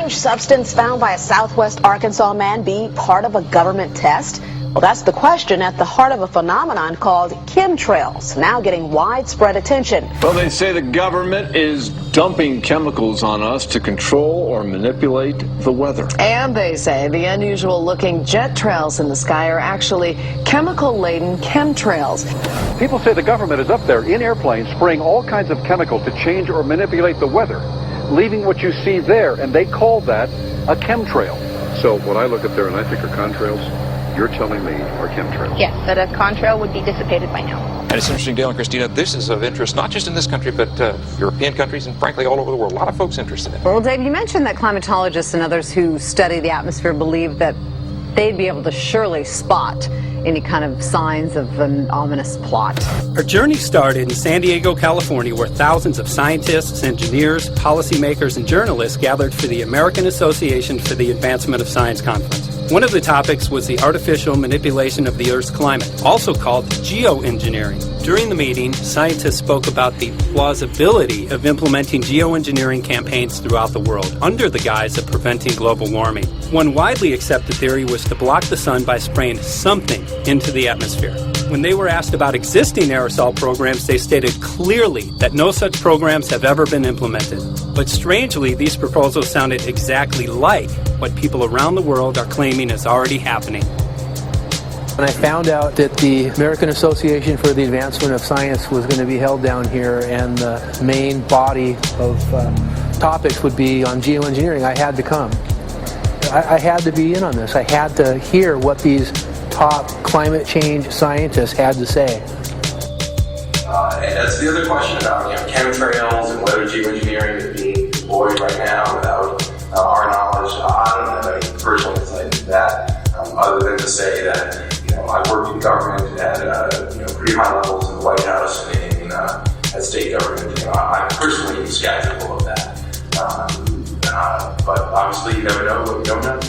strange substance found by a southwest Arkansas man be part of a government test? Well, that's the question at the heart of a phenomenon called chemtrails, now getting widespread attention. Well, they say the government is dumping chemicals on us to control or manipulate the weather. And they say the unusual-looking jet trails in the sky are actually chemical-laden chemtrails. People say the government is up there in airplanes spraying all kinds of chemicals to change or manipulate the weather, leaving what you see there, and they call that a chemtrail. So what I look up there and I think are contrails, you're telling me are chemtrails? Yes, that a contrail would be dissipated by now. And it's interesting, Dale and Christina, this is of interest not just in this country, but European countries and frankly all over the world. A lot of folks interested in it. Well, Dave, you mentioned that climatologists and others who study the atmosphere believe that they'd be able to surely spot any kind of signs of an ominous plot. Our journey started in San Diego, California, where thousands of scientists, engineers, policymakers, and journalists gathered for the American Association for the Advancement of Science Conference. One of the topics was the artificial manipulation of the Earth's climate, also called Geo-Engineering. During the meeting, scientists spoke about the plausibility of implementing geoengineering campaigns throughout the world under the guise of preventing global warming. One widely accepted theory was to block the sun by spraying something into the atmosphere. When they were asked about existing aerosol programs, they stated clearly that no such programs have ever been implemented. But strangely, these proposals sounded exactly like what people around the world are claiming is already happening. When I found out that the American Association for the Advancement of Science was going to be held down here and the main body of topics would be on geoengineering, I had to come. I had to be in on this. I had to hear what these top climate change scientists had to say. And that's the other question about chemtrails and whether geoengineering is being deployed right now without our knowledge. I don't have any personal insight into that, other than to say that I've worked in government at pretty high levels in the White House and in at state government. I'm personally skeptical of that, but obviously you never know what you don't know.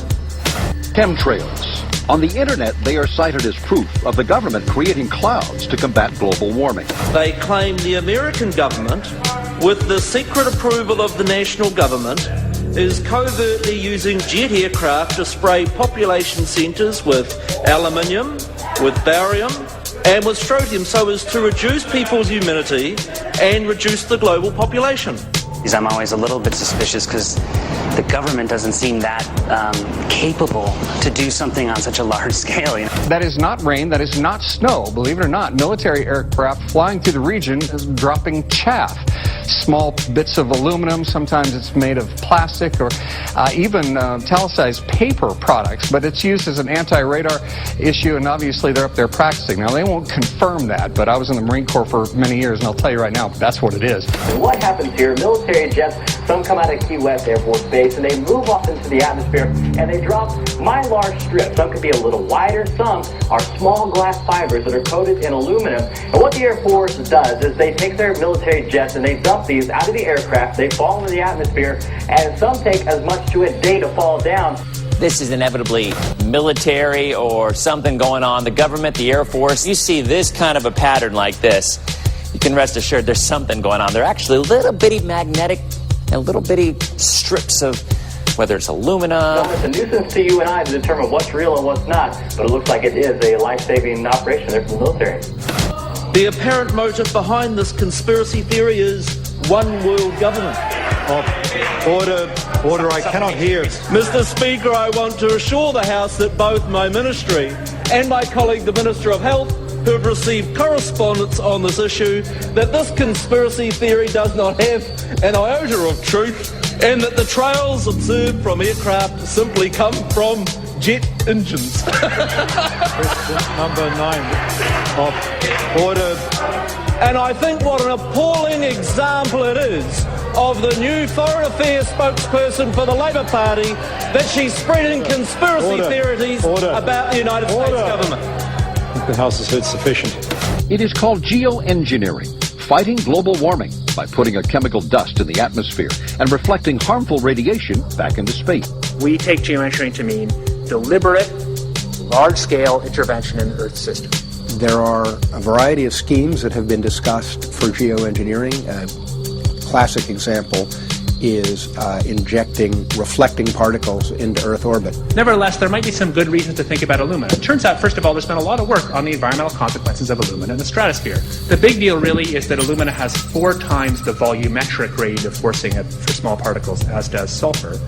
Chemtrails. On the internet, they are cited as proof of the government creating clouds to combat global warming. They claim the American government, with the secret approval of the national government, is covertly using jet aircraft to spray population centres with aluminium, with barium, and with strontium so as to reduce people's immunity and reduce the global population. I'm always a little bit suspicious because the government doesn't seem that capable to do something on such a large scale. That is not rain, that is not snow. Believe it or not, military aircraft flying through the region is dropping chaff. Small bits of aluminum, sometimes it's made of plastic or even talicized paper products, but it's used as an anti-radar issue, and obviously they're up there practicing. Now, they won't confirm that, but I was in the Marine Corps for many years, and I'll tell you right now, that's what it is. And what happens here, military jets, some come out of Key West Air Force Base, and they move off into the atmosphere, and they drop mylar strips. Some could be a little wider, some are small glass fibers that are coated in aluminum. And what the Air Force does is they take their military jets and they dump these out of the aircraft, they fall into the atmosphere, and some take as much to a day to fall down. This is inevitably military or something going on. The government, the Air Force, you see this kind of a pattern like this, you can rest assured there's something going on. They're actually little bitty magnetic and little bitty strips of, whether it's aluminum. Well, it's a nuisance to you and I to determine what's real and what's not, but it looks like it is a life-saving operation there for the military. The apparent motive behind this conspiracy theory is one world government. Order, I cannot hear. Mr. Speaker, I want to assure the House that both my ministry and my colleague, the Minister of Health, who have received correspondence on this issue, that this conspiracy theory does not have an iota of truth, and that the trails observed from aircraft simply come from jet engines. Question number 9 of order. And I think what an appalling example it is of the new Foreign Affairs spokesperson for the Labour Party that she's spreading conspiracy theories about the United States government. I think the House has heard sufficient. It is called geoengineering, fighting global warming by putting a chemical dust in the atmosphere and reflecting harmful radiation back into space. We take geoengineering to mean deliberate, large-scale intervention in the Earth's system. There are a variety of schemes that have been discussed for geoengineering. A classic example is injecting reflecting particles into Earth orbit. Nevertheless, there might be some good reasons to think about alumina. It turns out, first of all, there's been a lot of work on the environmental consequences of alumina in the stratosphere. The big deal really is that alumina has 4 times the volumetric rate of forcing for small particles as does sulfur.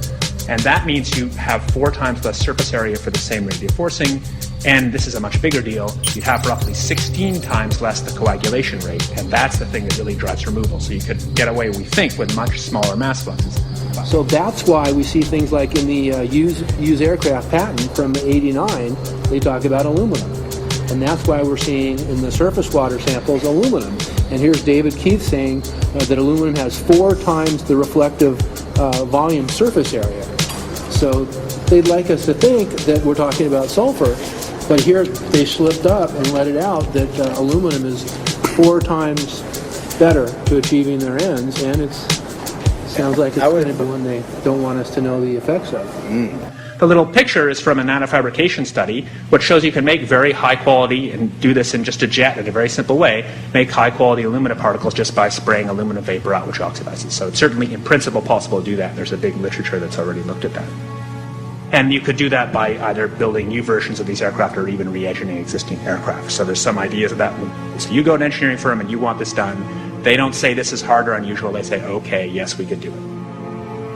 And that means you have 4 times less surface area for the same rate of forcing. And this is a much bigger deal. You have roughly 16 times less the coagulation rate, and that's the thing that really drives removal. So you could get away, we think, with much smaller mass fluxes. So that's why we see things like in the use aircraft patent from '89, they talk about aluminum. And that's why we're seeing in the surface water samples aluminum. And here's David Keith saying that aluminum has 4 times the reflective volume surface area. So they'd like us to think that we're talking about sulfur, but here they slipped up and let it out that aluminum is 4 times better to achieving their ends, and it sounds like it's going to be one they don't want us to know the effects of. The little picture is from a nanofabrication study, which shows you can make very high quality, and do this in just a jet in a very simple way, make high quality alumina particles just by spraying aluminum vapor out, which oxidizes. So it's certainly in principle possible to do that. There's a big literature that's already looked at that. And you could do that by either building new versions of these aircraft or even re-engineering existing aircraft. So there's some ideas of that. So you go to an engineering firm and you want this done. They don't say this is hard or unusual. They say, okay, yes, we could do it.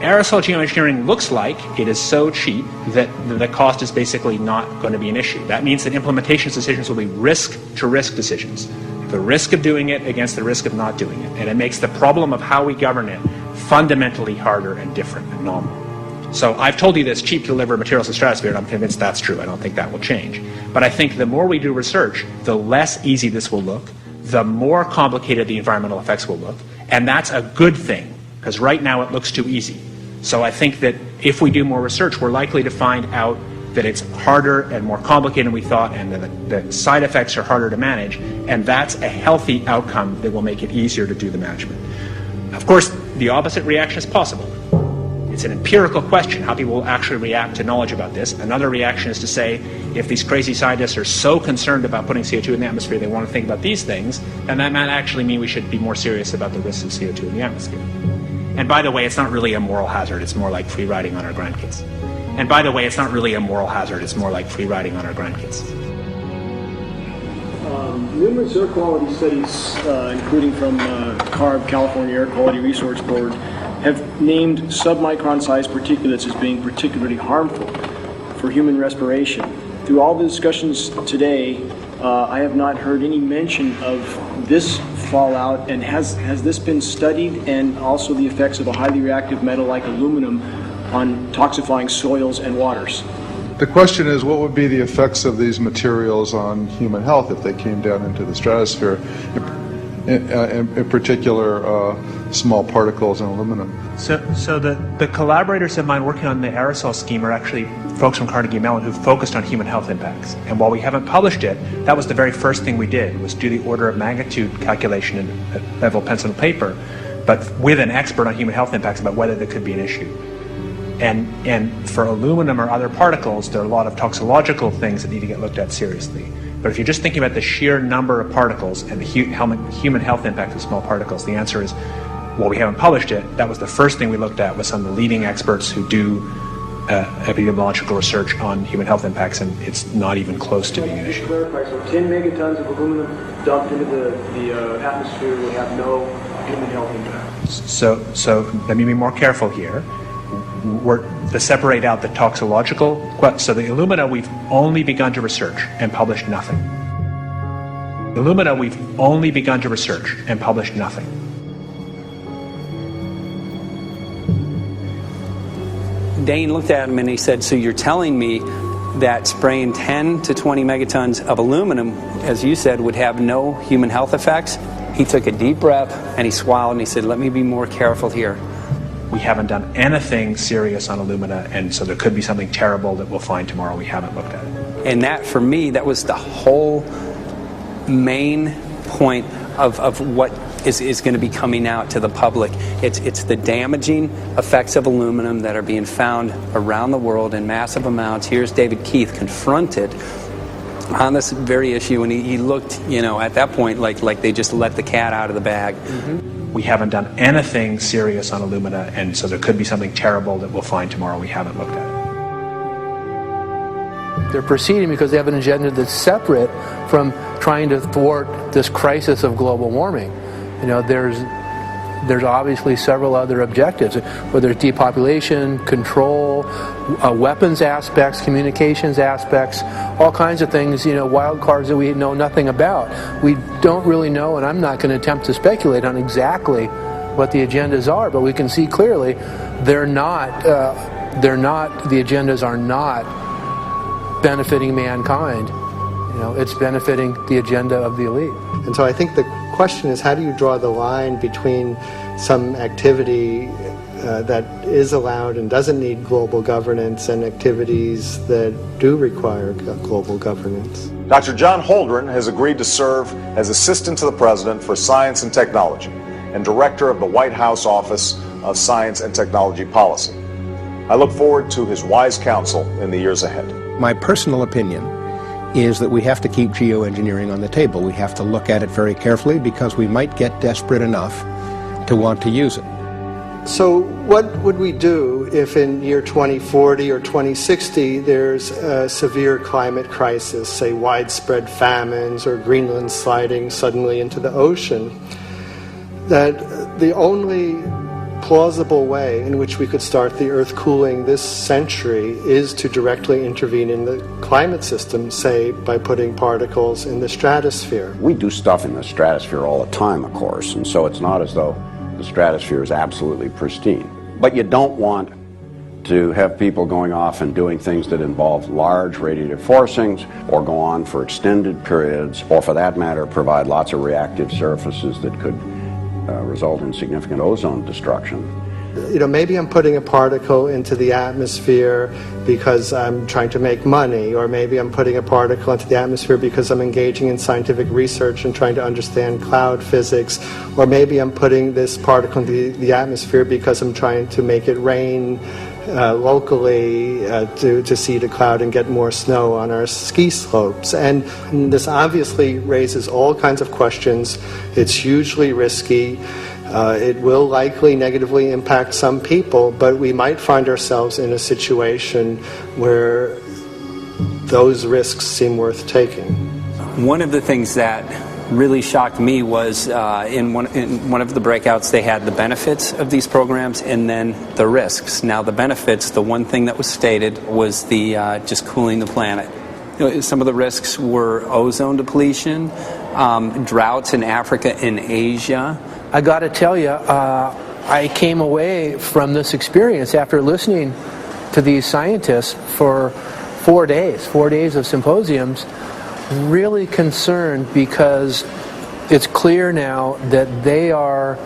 Aerosol geoengineering looks like it is so cheap that the cost is basically not going to be an issue. That means that implementation decisions will be risk-to-risk decisions. The risk of doing it against the risk of not doing it. And it makes the problem of how we govern it fundamentally harder and different and novel. So I've told you that it's cheap to deliver materials to the stratosphere, and I'm convinced that's true. I don't think that will change. But I think the more we do research, the less easy this will look, the more complicated the environmental effects will look, and that's a good thing, because right now it looks too easy. So I think that if we do more research, we're likely to find out that it's harder and more complicated than we thought, and that the side effects are harder to manage, and that's a healthy outcome that will make it easier to do the management. Of course, the opposite reaction is possible. It's an empirical question how people will actually react to knowledge about this. Another reaction is to say, if these crazy scientists are so concerned about putting CO2 in the atmosphere, they want to think about these things, then that might actually mean we should be more serious about the risks of CO2 in the atmosphere. And by the way, it's not really a moral hazard. It's more like free riding on our grandkids. And by the way, it's not really a moral hazard. It's more like free riding on our grandkids. Numerous air quality studies, including from CARB, California Air Quality Resource Board, have named submicron-sized particulates as being particularly harmful for human respiration. Through all the discussions today, I have not heard any mention of this fallout, and has this been studied, and also the effects of a highly reactive metal like aluminum on toxifying soils and waters? The question is, what would be the effects of these materials on human health if they came down into the stratosphere, in particular small particles and aluminum? So the collaborators of mine working on the aerosol scheme are actually folks from Carnegie Mellon who focused on human health impacts. And while we haven't published it, that was the very first thing we did, was do the order of magnitude calculation in level pencil and paper, but with an expert on human health impacts about whether there could be an issue. And for aluminum or other particles, there are a lot of toxicological things that need to get looked at seriously. But if you're just thinking about the sheer number of particles and the human health impact of small particles, the answer is, well, we haven't published it. That was the first thing we looked at with some of the leading experts who do epidemiological research on human health impacts, and it's not even close to being an issue. To clarify, so 10 megatons of aluminum dumped into the atmosphere will have no human health impact. So let me be more careful here. We're to separate out the toxicological. So the alumina, we've only begun to research and published nothing. Alumina, we've only begun to research and published nothing. Dane looked at him and he said, so you're telling me that spraying 10 to 20 megatons of aluminum, as you said, would have no human health effects? He took a deep breath and he swallowed and he said, let me be more careful here. We haven't done anything serious on alumina, and so there could be something terrible that we'll find tomorrow we haven't looked at it. And that, for me, that was the whole main point of what is going to be coming out to the public. It's the damaging effects of aluminum that are being found around the world in massive amounts. Here's David Keith confronted on this very issue, and he looked, at that point like they just let the cat out of the bag. Mm-hmm. we haven't done anything serious on Illumina, and so there could be something terrible that we'll find tomorrow we haven't looked at. They're proceeding because they have an agenda that's separate from trying to thwart this crisis of global warming. You know, there's obviously several other objectives, whether it's depopulation, control, weapons aspects, communications aspects, all kinds of things, you know, wild cards that we know nothing about. We don't really know, and I'm not going to attempt to speculate on exactly what the agendas are, but we can see clearly the agendas are not benefiting mankind. You know, it's benefiting the agenda of the elite. And so I think the question is, how do you draw the line between some activity that is allowed and doesn't need global governance and activities that do require global governance? Dr. John Holdren has agreed to serve as Assistant to the President for Science and Technology and Director of the White House Office of Science and Technology Policy. I look forward to his wise counsel in the years ahead. My personal opinion is that we have to keep geoengineering on the table. We have to look at it very carefully because we might get desperate enough to want to use it. So what would we do if in year 2040 or 2060 there's a severe climate crisis, say widespread famines or Greenland sliding suddenly into the ocean? That the only plausible way in which we could start the Earth cooling this century is to directly intervene in the climate system, say by putting particles in the stratosphere. We do stuff in the stratosphere all the time, of course, and so it's not as though the stratosphere is absolutely pristine. But you don't want to have people going off and doing things that involve large radiative forcings or go on for extended periods, or for that matter provide lots of reactive surfaces that could result in significant ozone destruction. You know, maybe I'm putting a particle into the atmosphere because I'm trying to make money, or maybe I'm putting a particle into the atmosphere because I'm engaging in scientific research and trying to understand cloud physics, or maybe I'm putting this particle into the atmosphere because I'm trying to make it rain locally to seed a cloud and get more snow on our ski slopes. And this obviously raises all kinds of questions. It's hugely risky. It will likely negatively impact some people, but we might find ourselves in a situation where those risks seem worth taking. One of the things that really shocked me was in one of the breakouts they had the benefits of these programs and then the risks. Now the benefits, the one thing that was stated was the just cooling the planet. You know, some of the risks were ozone depletion, droughts in Africa and Asia. I got to tell you, I came away from this experience after listening to these scientists for 4 days of symposiums, really concerned, because it's clear now that they are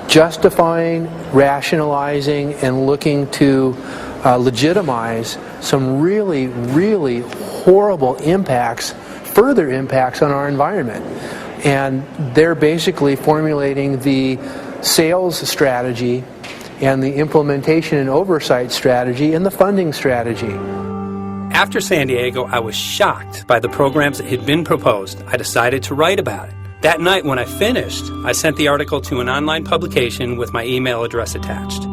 justifying, rationalizing, and looking to legitimize some really, really horrible impacts, further impacts on our environment. And they're basically formulating the sales strategy and the implementation and oversight strategy and the funding strategy. After San Diego, I was shocked by the programs that had been proposed. I decided to write about it. That night when I finished, I sent the article to an online publication with my email address attached.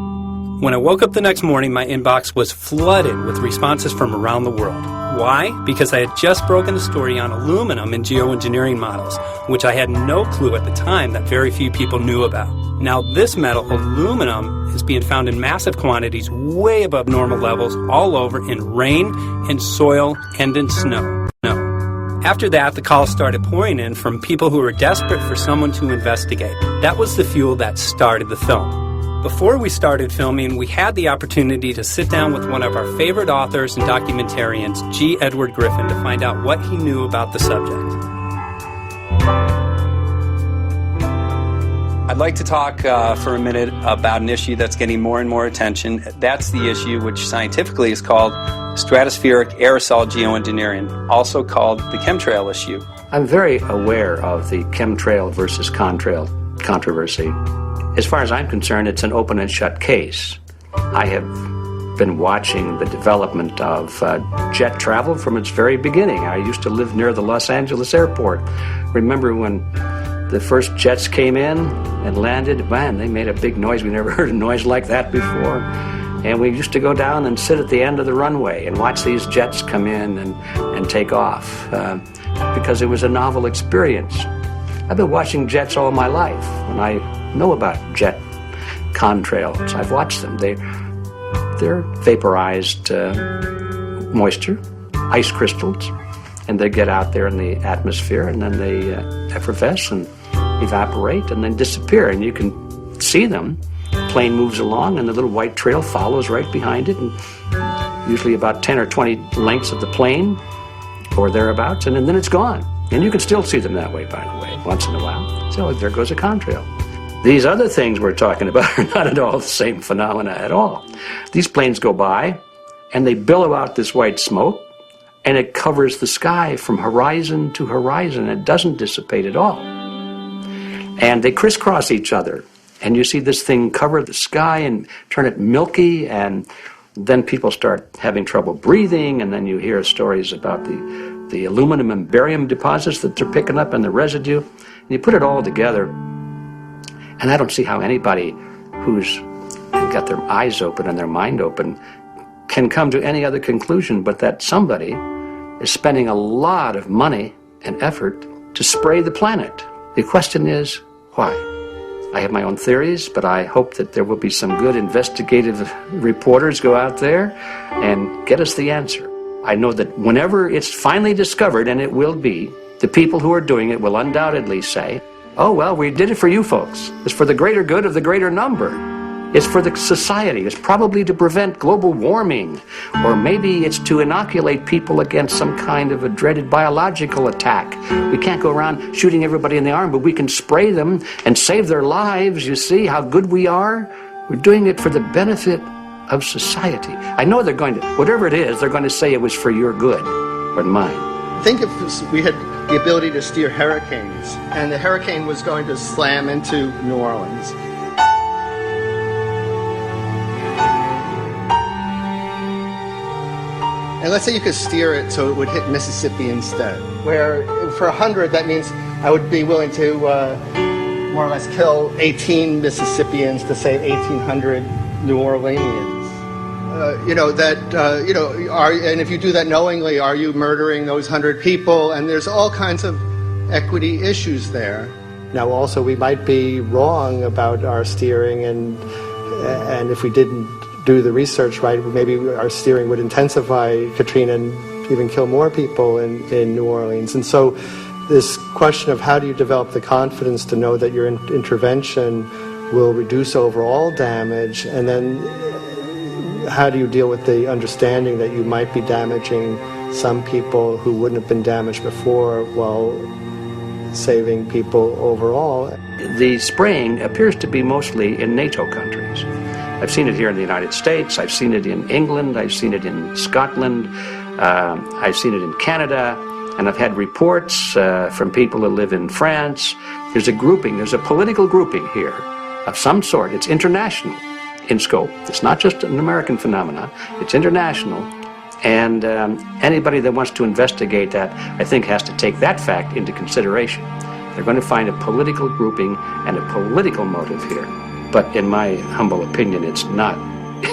When I woke up the next morning, my inbox was flooded with responses from around the world. Why? Because I had just broken the story on aluminum in geoengineering models, which I had no clue at the time that very few people knew about. Now this metal, aluminum, is being found in massive quantities way above normal levels all over in rain, in soil, and in snow. After that, the calls started pouring in from people who were desperate for someone to investigate. That was the fuel that started the film. Before we started filming, we had the opportunity to sit down with one of our favorite authors and documentarians, G. Edward Griffin, to find out what he knew about the subject. I'd like to talk for a minute about an issue that's getting more and more attention. That's the issue which scientifically is called stratospheric aerosol geoengineering, also called the Chemtrail issue. I'm very aware of the Chemtrail versus Contrail controversy. As far as I'm concerned, it's an open and shut case. I have been watching the development of jet travel from its very beginning. I used to live near the Los Angeles airport. Remember when the first jets came in and landed, man, they made a big noise. We never heard a noise like that before. And we used to go down and sit at the end of the runway and watch these jets come in and take off because it was a novel experience. I've been watching jets all my life, and I know about jet contrails. I've watched them. They're vaporized moisture, ice crystals, and they get out there in the atmosphere, and then they effervesce and evaporate and then disappear, and you can see them. The plane moves along, and the little white trail follows right behind it, and usually about 10 or 20 lengths of the plane or thereabouts, and then it's gone. And you can still see them that way, by the way, once in a while. So there goes a contrail. These other things we're talking about are not at all the same phenomena at all. These planes go by, and they billow out this white smoke, and it covers the sky from horizon to horizon. It doesn't dissipate at all. And they crisscross each other. And you see this thing cover the sky and turn it milky, and then people start having trouble breathing, and then you hear stories about the aluminum and barium deposits that they're picking up and the residue. And you put it all together, and I don't see how anybody who's got their eyes open and their mind open can come to any other conclusion but that somebody is spending a lot of money and effort to spray the planet. The question is, why? I have my own theories, but I hope that there will be some good investigative reporters go out there and get us the answer. I know that whenever it's finally discovered, and it will be, the people who are doing it will undoubtedly say, oh, well, we did it for you folks. It's for the greater good of the greater number. It's for the society. It's probably to prevent global warming. Or maybe it's to inoculate people against some kind of a dreaded biological attack. We can't go around shooting everybody in the arm, but we can spray them and save their lives. You see how good we are? We're doing it for the benefit of society. I know they're going to, whatever it is, they're going to say it was for your good or mine. Think if we had the ability to steer hurricanes, and the hurricane was going to slam into New Orleans. And let's say you could steer it so it would hit Mississippi instead, where for 100, that means I would be willing to more or less kill 18 Mississippians to save 1,800 New Orleanians. And if you do that knowingly, are you murdering those 100 people? And there's all kinds of equity issues there. Now, also, we might be wrong about our steering, and if we didn't do the research right, maybe our steering would intensify Katrina and even kill more people in New Orleans. And so this question of how do you develop the confidence to know that your intervention will reduce overall damage, and then how do you deal with the understanding that you might be damaging some people who wouldn't have been damaged before while saving people overall? The spraying appears to be mostly in NATO countries. I've seen it here in the United States, I've seen it in England, I've seen it in Scotland, I've seen it in Canada, and I've had reports from people who live in France. There's a grouping, there's a political grouping here of some sort. It's international in scope. It's not just an American phenomenon, it's international. And anybody that wants to investigate that, I think, has to take that fact into consideration. They're going to find a political grouping and a political motive here. But in my humble opinion, it's not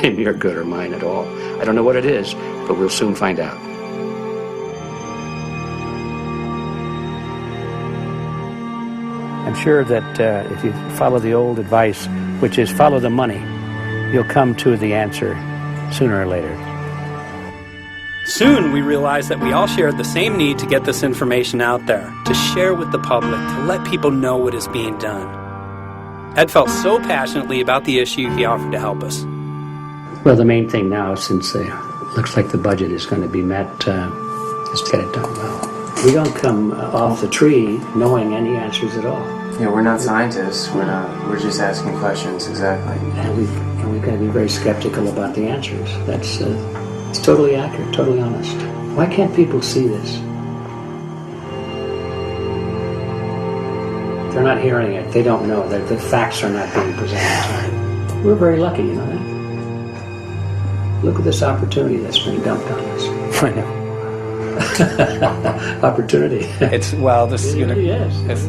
in your good or mine at all. I don't know what it is, but we'll soon find out. I'm sure that if you follow the old advice, which is follow the money, you'll come to the answer sooner or later. Soon we realized that we all shared the same need to get this information out there, to share with the public, to let people know what is being done. Ed felt so passionately about the issue, he offered to help us. Well, the main thing now, since it looks like the budget is going to be met, is to get it done well. We don't come off the tree knowing any answers at all. Yeah, we're not scientists. We're just asking questions, exactly. And we've got to be very skeptical about the answers. That's it's totally accurate, totally honest. Why can't people see this? They're not hearing it. They don't know that the facts are not being presented. We're very lucky, you know that? Look at this opportunity that's being dumped on us. I know. Opportunity. It's, well, this, It really is. It's,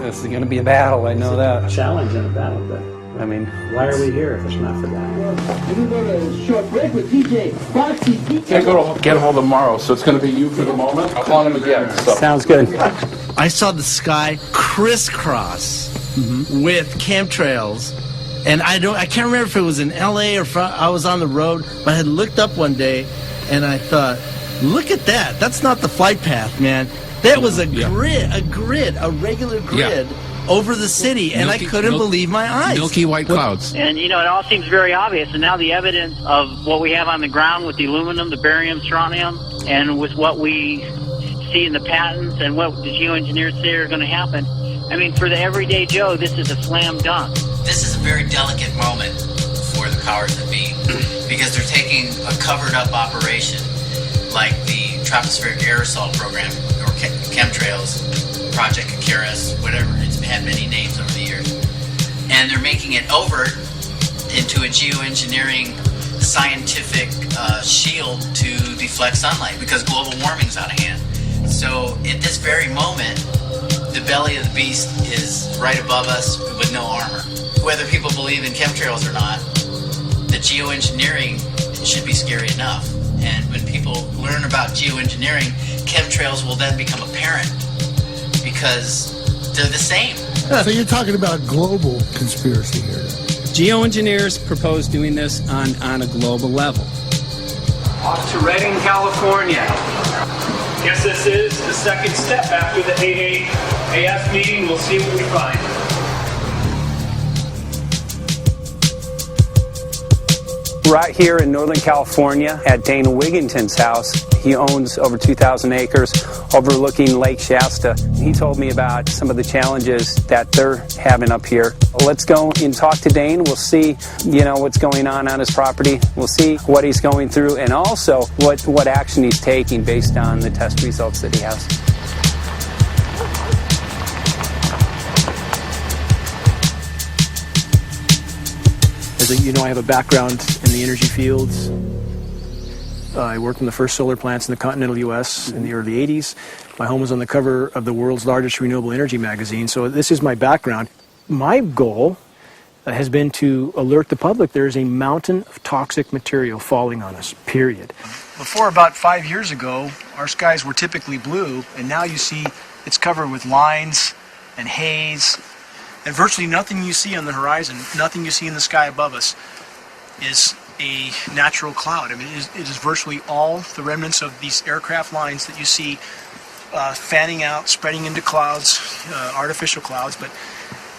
This is going to be a battle, I know that. A challenge and a battle, but I mean, why are we here if it's not for that? We're going to go to a short break with DJ Foxy. Can't go to get hold tomorrow, so it's going to be you for the moment. I'll call him again. So. Sounds good. I saw the sky crisscross with chemtrails, and I can't remember if it was in LA or I was on the road, but I had looked up one day, and I thought, look at that. That's not the flight path, man. That was a grid, a regular grid. Yeah. Over the city, and I couldn't believe my eyes. Milky white clouds. And, you know, it all seems very obvious, and now the evidence of what we have on the ground with the aluminum, the barium, strontium, and with what we see in the patents and what the geoengineers say are going to happen, I mean, for the everyday Joe, this is a slam dunk. This is a very delicate moment for the powers that be, because they're taking a covered-up operation like the tropospheric aerosol program, or Chemtrails, Project Icarus, whatever, it's had many names over the years. And they're making it over into a geoengineering scientific shield to deflect sunlight because global warming's out of hand. So at this very moment, the belly of the beast is right above us with no armor. Whether people believe in chemtrails or not, the geoengineering should be scary enough. And when people learn about geoengineering, chemtrails will then become apparent, because they're the same. So you're talking about global conspiracy here. Geoengineers propose doing this on a global level. Off to Redding, California. Guess this is the second step after the AAAF meeting. We'll see what we find. Right here in Northern California at Dana Wigington's house. He owns over 2,000 acres overlooking Lake Shasta. He told me about some of the challenges that they're having up here. Let's go and talk to Dane. We'll see, what's going on his property. We'll see what he's going through, and also what action he's taking based on the test results that he has. As you know, I have a background in the energy fields. I worked in the first solar plants in the continental U.S. in the early 80s. My home was on the cover of the world's largest renewable energy magazine, so this is my background. My goal has been to alert the public there is a mountain of toxic material falling on us, period. Before about 5 years ago, our skies were typically blue, and now you see it's covered with lines and haze. And virtually nothing you see on the horizon, nothing you see in the sky above us is a natural cloud. I mean, it is virtually all the remnants of these aircraft lines that you see fanning out, spreading into clouds, artificial clouds. But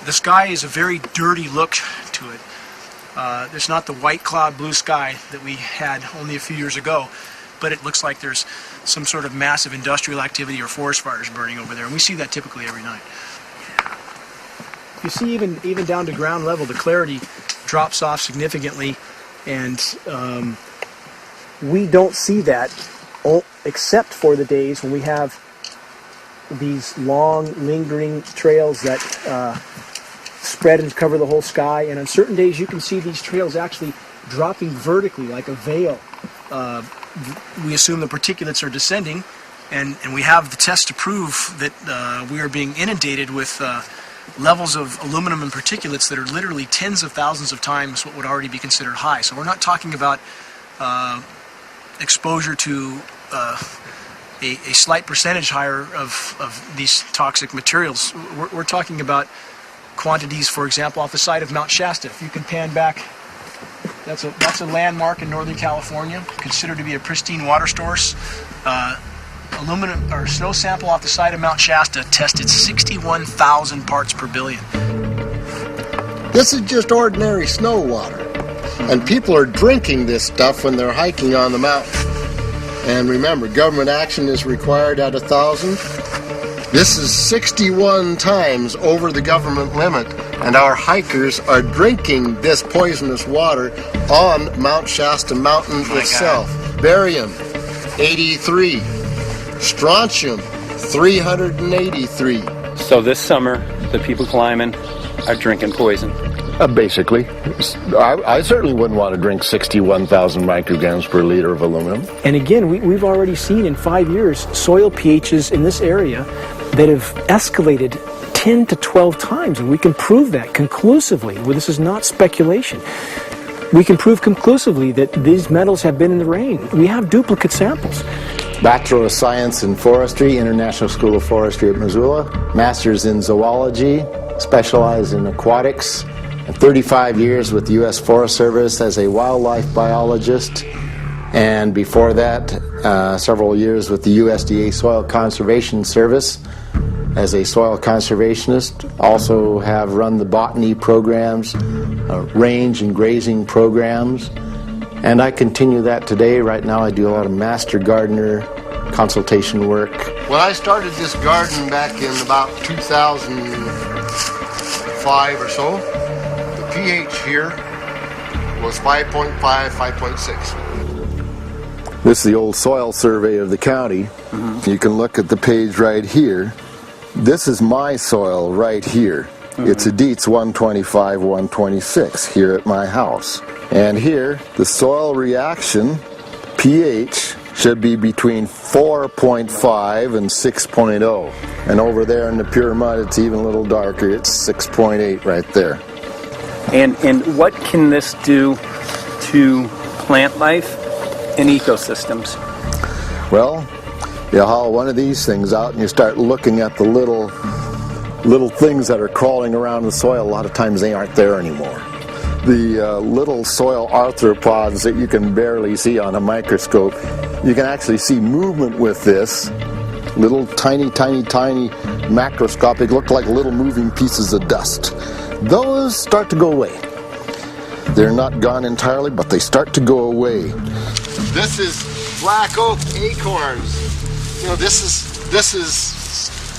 the sky is a very dirty look to it. There's not the white cloud blue sky that we had only a few years ago, but it looks like there's some sort of massive industrial activity or forest fires burning over there. And we see that typically every night. You see, even down to ground level, the clarity drops off significantly, and we don't see that except for the days when we have these long, lingering trails that spread and cover the whole sky. And on certain days, you can see these trails actually dropping vertically like a veil. We assume the particulates are descending, and we have the test to prove that we are being inundated with levels of aluminum and particulates that are literally tens of thousands of times what would already be considered high. So we're not talking about exposure to a slight percentage higher of these toxic materials. We're talking about quantities, for example, off the side of Mount Shasta. If you can pan back, that's a landmark in Northern California, considered to be a pristine water source. Aluminum or snow sample off the side of Mount Shasta tested 61,000 parts per billion. This is just ordinary snow water, and people are drinking this stuff when they're hiking on the mountain. And remember, government action is required at 1,000. This is 61 times over the government limit, and our hikers are drinking this poisonous water on Mount Shasta Mountain itself. Barium, 83. Strontium, 383. So this summer, the people climbing are drinking poison. Basically. I certainly wouldn't want to drink 61,000 micrograms per liter of aluminum. And again, we've already seen in 5 years soil pHs in this area that have escalated 10 to 12 times, and we can prove that conclusively. Well, this is not speculation. We can prove conclusively that these metals have been in the rain. We have duplicate samples. Bachelor of Science in Forestry, International School of Forestry at Missoula. Master's in Zoology, specialized in aquatics. And 35 years with the U.S. Forest Service as a wildlife biologist. And before that, several years with the USDA Soil Conservation Service as a soil conservationist. Also have run the botany programs, range and grazing programs. And I continue that today. Right now I do a lot of master gardener consultation work. When I started this garden back in about 2005 or so, the pH here was 5.5, 5.6. This is the old soil survey of the county. You can look at the page right here. This is my soil right here. It's a Dietz 125, 126 here at my house. And here, the soil reaction pH should be between 4.5 and 6.0. And over there in the pure mud, it's even a little darker. It's 6.8 right there. And what can this do to plant life and ecosystems? Well, you haul one of these things out and you start looking at the little things that are crawling around the soil. A lot of times they aren't there anymore. The little soil arthropods that you can barely see on a microscope, you can actually see movement with this. Little tiny macroscopic, look like little moving pieces of dust. Those start to go away. They're not gone entirely, but they start to go away. This is black oak acorns. You know, this is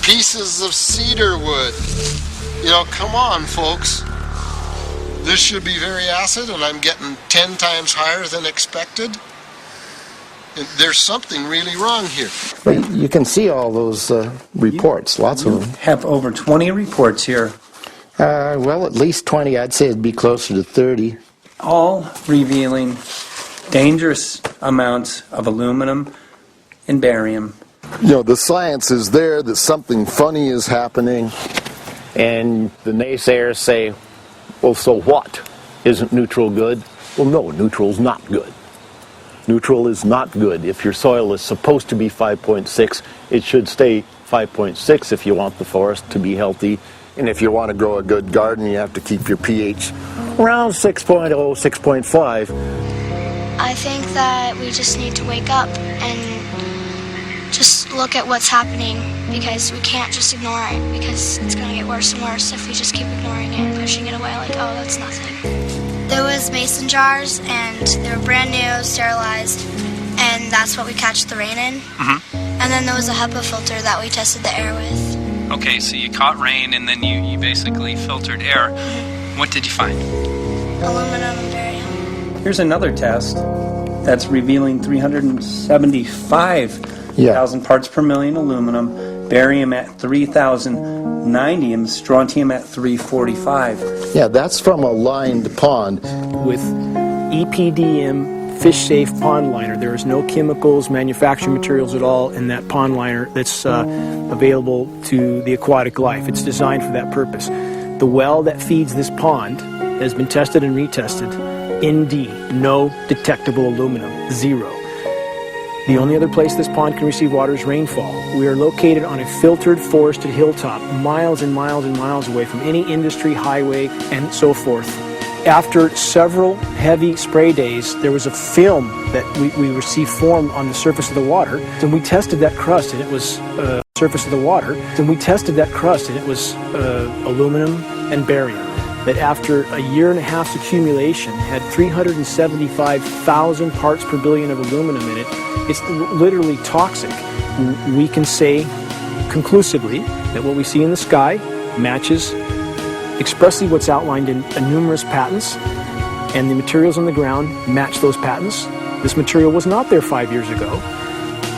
pieces of cedar wood. You know, come on, folks. This should be very acid, and I'm getting 10 times higher than expected. And there's something really wrong here. But you can see all those reports, lots of them. Have over 20 reports here. Well, at least 20. I'd say it'd be closer to 30. All revealing dangerous amounts of aluminum and barium. You know, the science is there that something funny is happening, and the naysayers say, well, so what? Isn't neutral good? Well, no, neutral's not good. Neutral is not good. If your soil is supposed to be 5.6, it should stay 5.6 if you want the forest to be healthy. And if you want to grow a good garden, you have to keep your pH around 6.0, 6.5. I think that we just need to wake up and just look at what's happening, because we can't just ignore it, because it's going to get worse and worse if we just keep ignoring it and pushing it away like, oh, that's nothing. There was mason jars, and they were brand new, sterilized, and that's what we catch the rain in. And then there was a HEPA filter that we tested the air with. Okay, so you caught rain and then you basically filtered air. What did you find? Aluminum and barium. Here's another test that's revealing 375,000 parts per million aluminum, barium at 3,090, and strontium at 345. Yeah, that's from a lined pond. With EPDM fish-safe pond liner. There is no chemicals, manufacturing materials at all in that pond liner that's available to the aquatic life. It's designed for that purpose. The well that feeds this pond has been tested and retested. ND, no detectable aluminum, 0. The only other place this pond can receive water is rainfall. We are located on a filtered, forested hilltop, miles and miles and miles away from any industry, highway, and so forth. After several heavy spray days, there was a film that we received formed on the surface of the water, and we tested that crust, and it was aluminum and barium. That after a year and a half's accumulation had 375,000 parts per billion of aluminum in it. It's literally toxic. We can say conclusively that what we see in the sky matches expressly what's outlined in numerous patents, and the materials on the ground match those patents. This material was not there 5 years ago.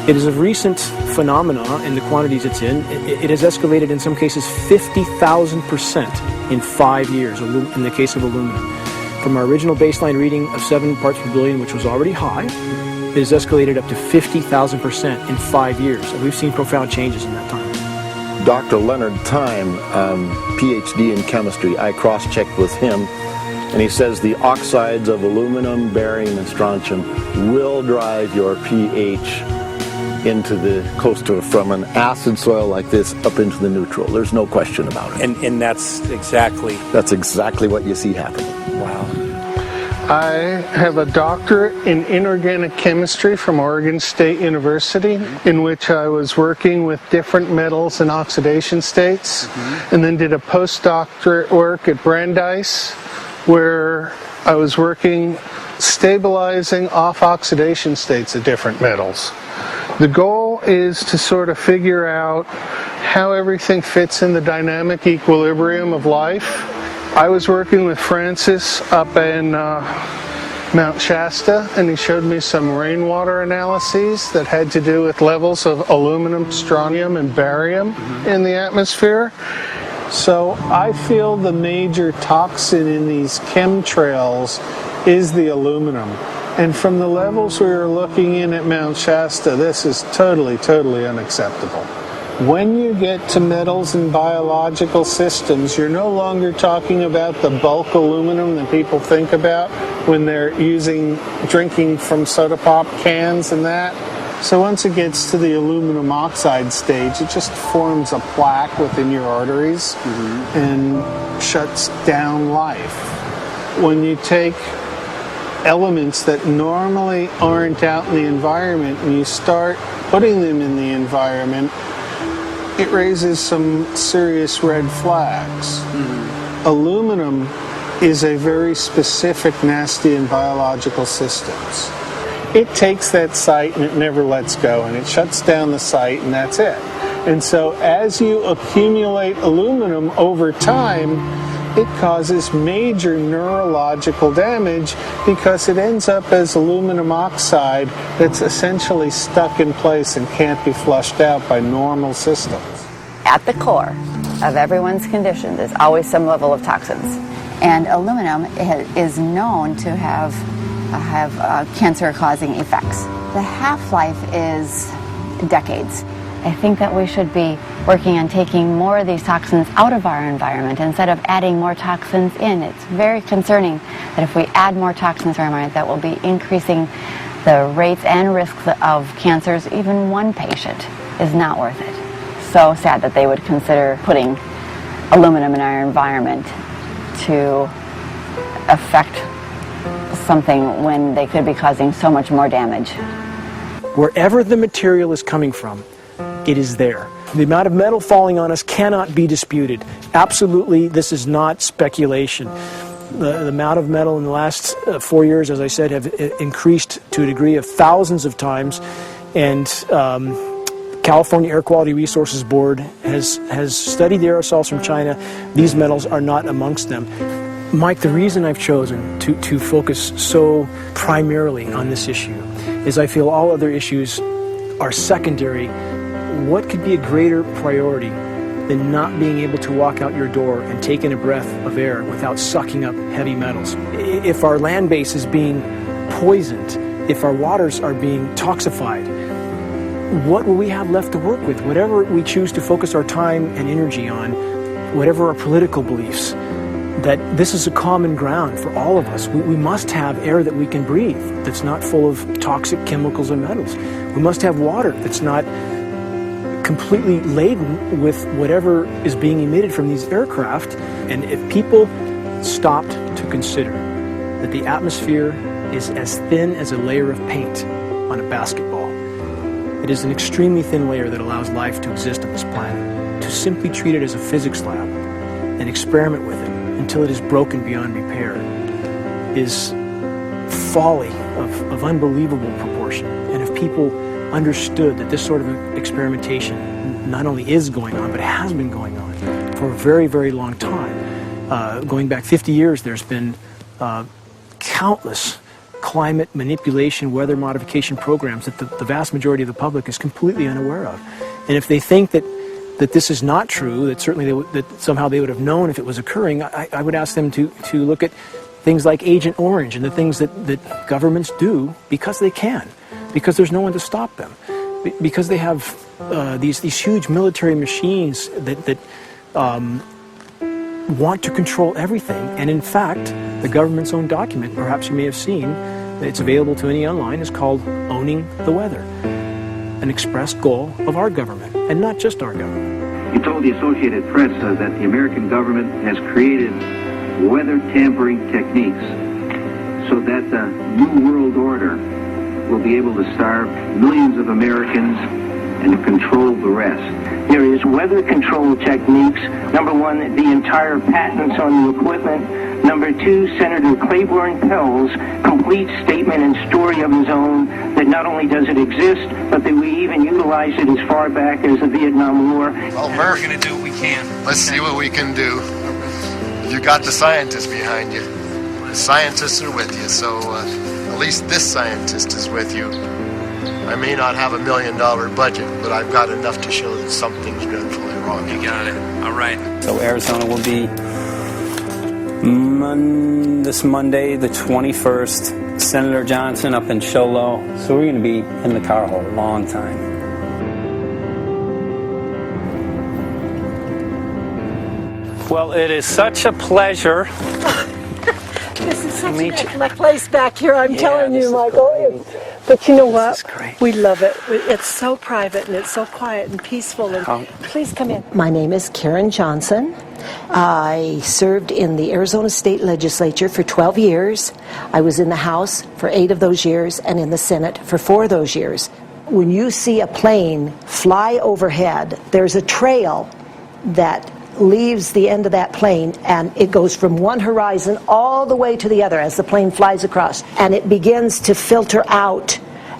It is a recent phenomenon in the quantities it's in. It has escalated in some cases 50,000% in 5 years in the case of aluminum. From our original baseline reading of 7 parts per billion, which was already high, it has escalated up to 50,000% in 5 years. And we've seen profound changes in that time. Dr. Leonard Time, PhD in chemistry, I cross-checked with him, and he says the oxides of aluminum, barium, and strontium will drive your pH into the close to from an acid soil like this up into the neutral. There's no question about it. And that's exactly what you see happening. Wow. I have a doctorate in inorganic chemistry from Oregon State University, in which I was working with different metals and oxidation states, and then did a postdoctorate work at Brandeis, where I was working stabilizing off oxidation states of different metals. The goal is to sort of figure out how everything fits in the dynamic equilibrium of life. I was working with Francis up in Mount Shasta, and he showed me some rainwater analyses that had to do with levels of aluminum, strontium, and barium in the atmosphere. So I feel the major toxin in these chemtrails is the aluminum. And from the levels we were looking in at Mount Shasta, this is totally, totally unacceptable. When you get to metals and biological systems, you're no longer talking about the bulk aluminum that people think about when they're drinking from soda pop cans and that. So once it gets to the aluminum oxide stage, it just forms a plaque within your arteries and shuts down life. When you take elements that normally aren't out in the environment and you start putting them in the environment, it raises some serious red flags. Aluminum is a very specific, nasty and biological systems. It takes that site and it never lets go, and it shuts down the site, and that's it. And so as you accumulate aluminum over time, it causes major neurological damage because it ends up as aluminum oxide that's essentially stuck in place and can't be flushed out by normal systems. At the core of everyone's condition, there's always some level of toxins. And aluminum is known to have cancer-causing effects. The half-life is decades. I think that we should be working on taking more of these toxins out of our environment instead of adding more toxins in. It's very concerning that if we add more toxins to our environment, that will be increasing the rates and risks of cancers. Even one patient is not worth it. So sad that they would consider putting aluminum in our environment to affect something when they could be causing so much more damage. Wherever the material is coming from, it is there. The amount of metal falling on us cannot be disputed. Absolutely, this is not speculation. The amount of metal in the last 4 years, as I said, have increased to a degree of thousands of times, and California Air Quality Resources Board has studied the aerosols from China. These metals are not amongst them. Mike, the reason I've chosen to focus so primarily on this issue is I feel all other issues are secondary. What could be a greater priority than not being able to walk out your door and take in a breath of air without sucking up heavy metals? If our land base is being poisoned, if our waters are being toxified, what will we have left to work with? Whatever we choose to focus our time and energy on, whatever our political beliefs, that this is a common ground for all of us. We must have air that we can breathe that's not full of toxic chemicals and metals. We must have water that's not completely laden with whatever is being emitted from these aircraft. And if people stopped to consider that the atmosphere is as thin as a layer of paint on a basketball, it is an extremely thin layer that allows life to exist on this planet. To simply treat it as a physics lab and experiment with it until it is broken beyond repair is folly of unbelievable proportion. And if people understood that this sort of experimentation not only is going on, but has been going on for a very, very long time. Going back 50 years, there's been countless climate manipulation, weather modification programs that the vast majority of the public is completely unaware of. And if they think that this is not true, that certainly that somehow they would have known if it was occurring, I would ask them to look at things like Agent Orange and the things that governments do because they can, because there's no one to stop them, because they have these huge military machines that want to control everything. And in fact, the government's own document, perhaps you may have seen, it's available to any online, is called Owning the Weather, an express goal of our government, and not just our government. He told the Associated Press that the American government has created weather tampering techniques so that the New World Order will be able to starve millions of Americans and to control the rest. There is weather control techniques. Number one, the entire patents on the equipment. Number two, Senator Claiborne Pell's complete statement and story of his own that not only does it exist, but that we even utilize it as far back as the Vietnam War. Well, Murph, we're going to do what we can. Let's see what we can do. You got the scientists behind you. The scientists are with you, so at least this scientist is with you. I may not have $1 million budget, but I've got enough to show that something's dreadfully wrong. You got it. All right. So Arizona will be this Monday, the 21st. Senator Johnson up in Show Low. So we're going to be in the car a long time. Well, it is such a pleasure. This is such a place back here, I'm telling you, Michael. But you know what? We love it. It's so private and it's so quiet and peaceful. And please come in. My name is Karen Johnson. I served in the Arizona State Legislature for 12 years. I was in the House for 8 of those years and in the Senate for 4 of those years. When you see a plane fly overhead, there's a trail that leaves the end of that plane, and it goes from one horizon all the way to the other as the plane flies across, and it begins to filter out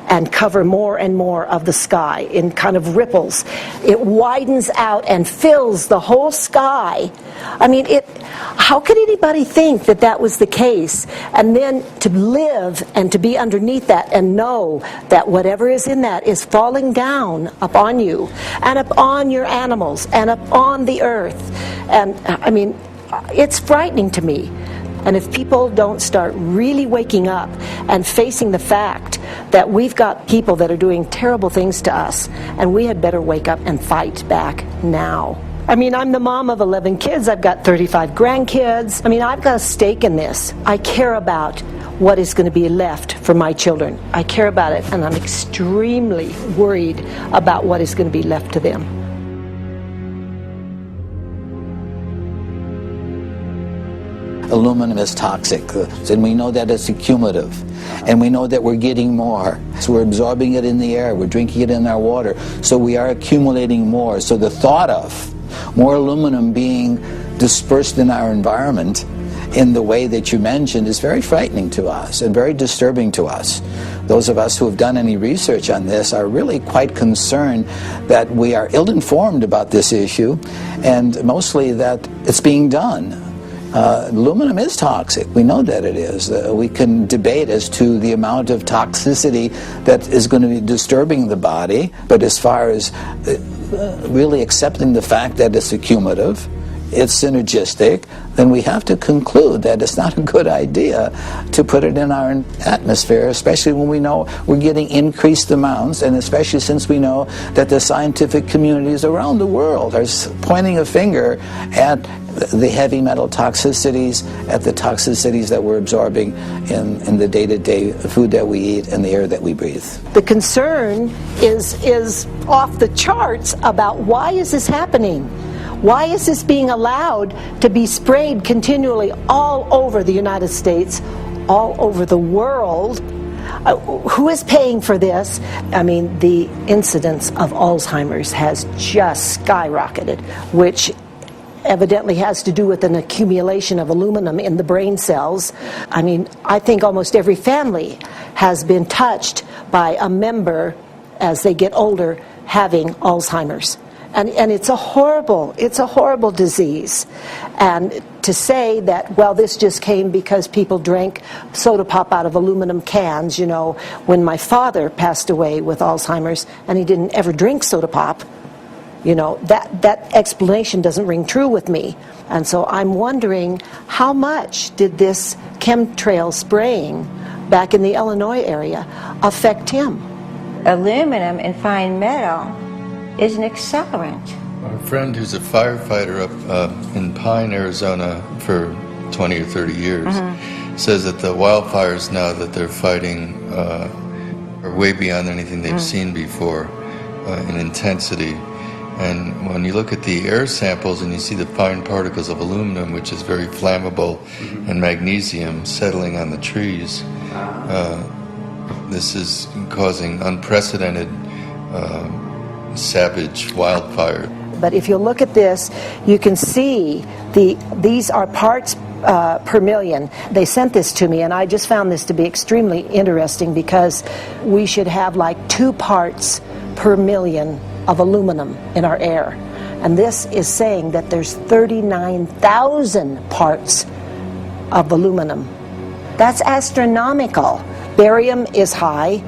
and cover more and more of the sky in kind of ripples. It widens out and fills the whole sky. I mean, how could anybody think that that was the case? And then to live and to be underneath that and know that whatever is in that is falling down upon you and upon your animals and upon the earth. And I mean, it's frightening to me. And if people don't start really waking up and facing the fact that we've got people that are doing terrible things to us, and we had better wake up and fight back now. I mean, I'm the mom of 11 kids. I've got 35 grandkids. I mean, I've got a stake in this. I care about what is going to be left for my children. I care about it, and I'm extremely worried about what is going to be left to them. Aluminum is toxic, and we know that it's accumulative, and we know that we're getting more. So we're absorbing it in the air, we're drinking it in our water, so we are accumulating more. So the thought of more aluminum being dispersed in our environment in the way that you mentioned is very frightening to us and very disturbing to us. Those of us who have done any research on this are really quite concerned that we are ill-informed about this issue, and mostly that it's being done. Aluminum is toxic. We know that it is. We can debate as to the amount of toxicity that is going to be disturbing the body, but as far as really accepting the fact that it's accumulative, it's synergistic, then we have to conclude that it's not a good idea to put it in our atmosphere, especially when we know we're getting increased amounts, and especially since we know that the scientific communities around the world are pointing a finger at the heavy metal toxicities, at the toxicities that we're absorbing in the day-to-day food that we eat and the air that we breathe. The concern is off the charts about why is this happening? Why is this being allowed to be sprayed continually all over the United States, all over the world? Who is paying for this? I mean, the incidence of Alzheimer's has just skyrocketed, which evidently has to do with an accumulation of aluminum in the brain cells. I mean, I think almost every family has been touched by a member as they get older having Alzheimer's. And it's a horrible disease. And to say that, well, this just came because people drank soda pop out of aluminum cans, you know, when my father passed away with Alzheimer's and he didn't ever drink soda pop, you know, that explanation doesn't ring true with me. And so I'm wondering, how much did this chemtrail spraying back in the Illinois area affect him? Aluminum and fine metal is an accelerant. Our friend who's a firefighter up in Pine, Arizona for 20 or 30 years says that the wildfires now that they're fighting are way beyond anything they've seen before in intensity. And when you look at the air samples and you see the fine particles of aluminum, which is very flammable, and magnesium settling on the trees, this is causing unprecedented savage wildfire. But if you look at this, you can see these are parts per million. They sent this to me, and I just found this to be extremely interesting because we should have like 2 parts per million of aluminum in our air. And this is saying that there's 39,000 parts of aluminum. That's astronomical. Barium is high.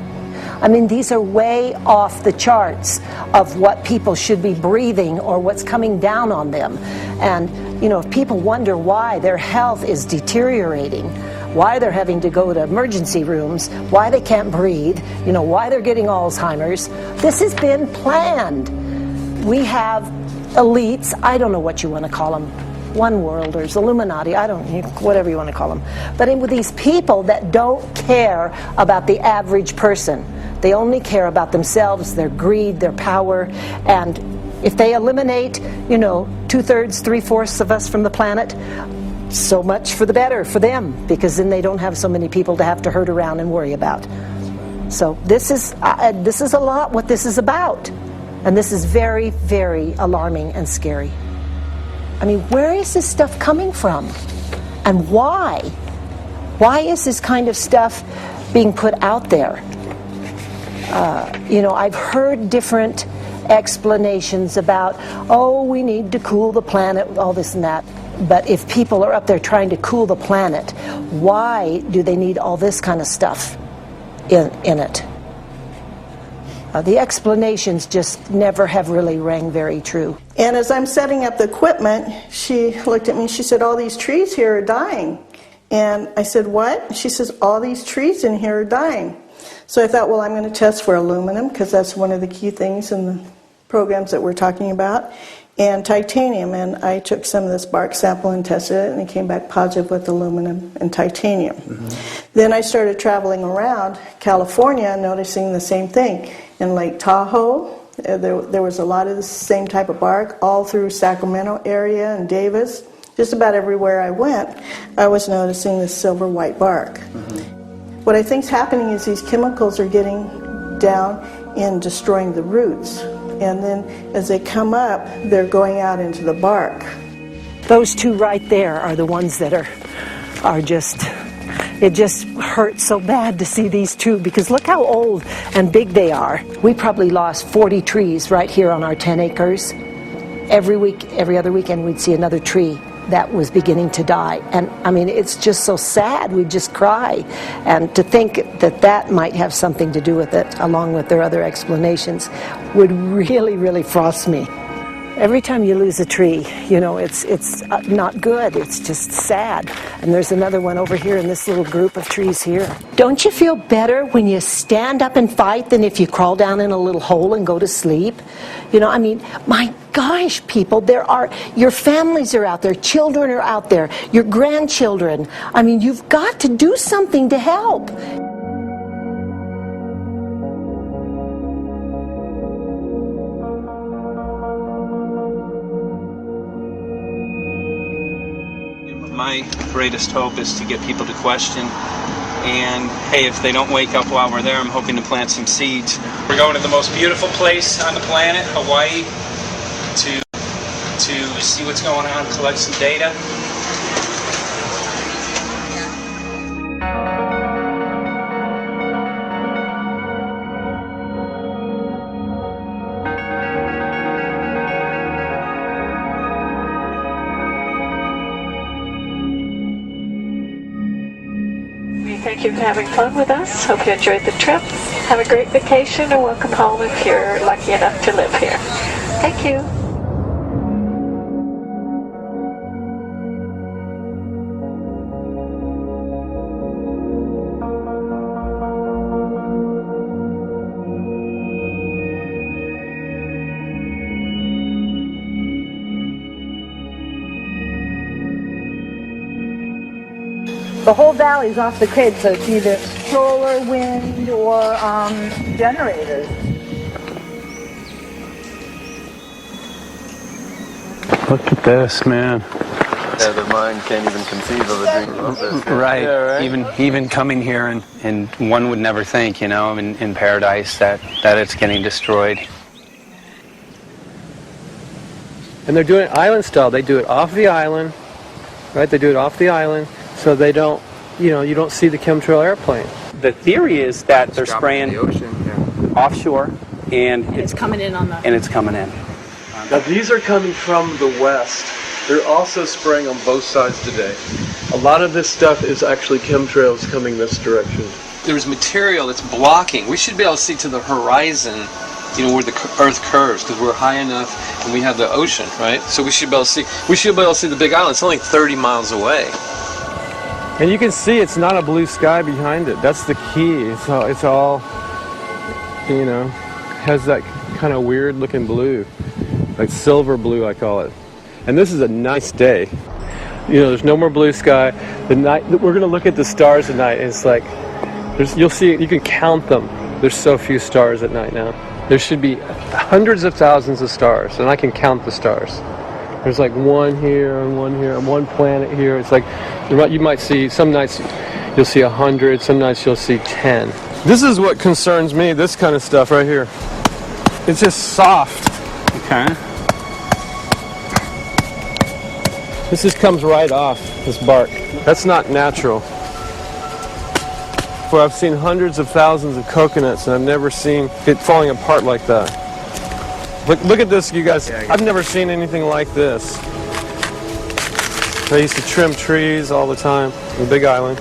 I mean, these are way off the charts of what people should be breathing or what's coming down on them. And, you know, if people wonder why their health is deteriorating, why they're having to go to emergency rooms, why they can't breathe, you know, why they're getting Alzheimer's, this has been planned. We have elites, I don't know what you want to call them, one worlders, Illuminati, I don't know, whatever you want to call them. But with these people that don't care about the average person. They only care about themselves, their greed, their power, and if they eliminate, you know, 2/3, 3/4 of us from the planet, so much for the better for them, because then they don't have so many people to have to herd around and worry about. So this is a lot what this is about, and this is very, very alarming and scary. I mean, where is this stuff coming from, and why? Why is this kind of stuff being put out there? You know, I've heard different explanations about, oh, we need to cool the planet, all this and that. But if people are up there trying to cool the planet, why do they need all this kind of stuff in it? The explanations just never have really rang very true. And as I'm setting up the equipment, she looked at me, she said, all these trees here are dying. And I said, what? She says, all these trees in here are dying. So I thought, well, I'm going to test for aluminum, because that's one of the key things in the programs that we're talking about, and titanium. And I took some of this bark sample and tested it, and it came back positive with aluminum and titanium. Then I started traveling around California, noticing the same thing. In Lake Tahoe, there was a lot of the same type of bark, all through Sacramento area and Davis. Just about everywhere I went, I was noticing this silver white bark. What I think is happening is these chemicals are getting down and destroying the roots. And then as they come up, they're going out into the bark. Those 2 right there are the ones that are just, it just hurts so bad to see these 2, because look how old and big they are. We probably lost 40 trees right here on our 10 acres. Every other weekend we'd see another tree that was beginning to die. And I mean, it's just so sad, we just cry. And to think that that might have something to do with it, along with their other explanations, would really, really frost me. Every time you lose a tree, you know, it's not good, it's just sad. And there's another one over here in this little group of trees here. Don't you feel better when you stand up and fight than if you crawl down in a little hole and go to sleep? You know, I mean, my gosh, people, your families are out there, children are out there, your grandchildren. I mean, you've got to do something to help. My greatest hope is to get people to question, and hey, if they don't wake up while we're there, I'm hoping to plant some seeds. We're going to the most beautiful place on the planet, Hawaii, to see what's going on, collect some data. Thank you for having fun with us. Hope you enjoyed the trip. Have a great vacation and welcome home if you're lucky enough to live here. Thank you. The whole valley's off the grid, so it's either solar, wind, or generators. Look at this, man. Yeah, the mind can't even conceive of a dream of this. Right. Yeah, right. Even coming here, and one would never think, you know, in paradise that it's getting destroyed. And they're doing it island style. They do it off the island, right? They do it off the island, so they don't, you know, you don't see the chemtrail airplane. The theory is that they're spraying the ocean, offshore, and it's coming in on the... And it's coming in. Now these are coming from the west. They're also spraying on both sides today. A lot of this stuff is actually chemtrails coming this direction. There's material that's blocking. We should be able to see to the horizon, you know, where the Earth curves, because we're high enough and we have the ocean, right? So we should be able to see. We should be able to see the Big Island. It's only 30 miles away. And you can see it's not a blue sky behind it. That's the key. It's all, you know, has that kind of weird looking blue, like silver blue, I call it. And this is a nice day. You know, there's no more blue sky. The night we're gonna look at the stars at night, and it's like you'll see, you can count them. There's so few stars at night now. There should be hundreds of thousands of stars, and I can count the stars. There's like one here and one planet here. It's like you might see, some nights you'll see 100, some nights you'll see 10. This is what concerns me, this kind of stuff right here. It's just soft. Okay. This just comes right off, this bark. That's not natural. For I've seen hundreds of thousands of coconuts, and I've never seen it falling apart like that. Look at this, you guys. I've never seen anything like this. I used to trim trees all the time in the Big Island.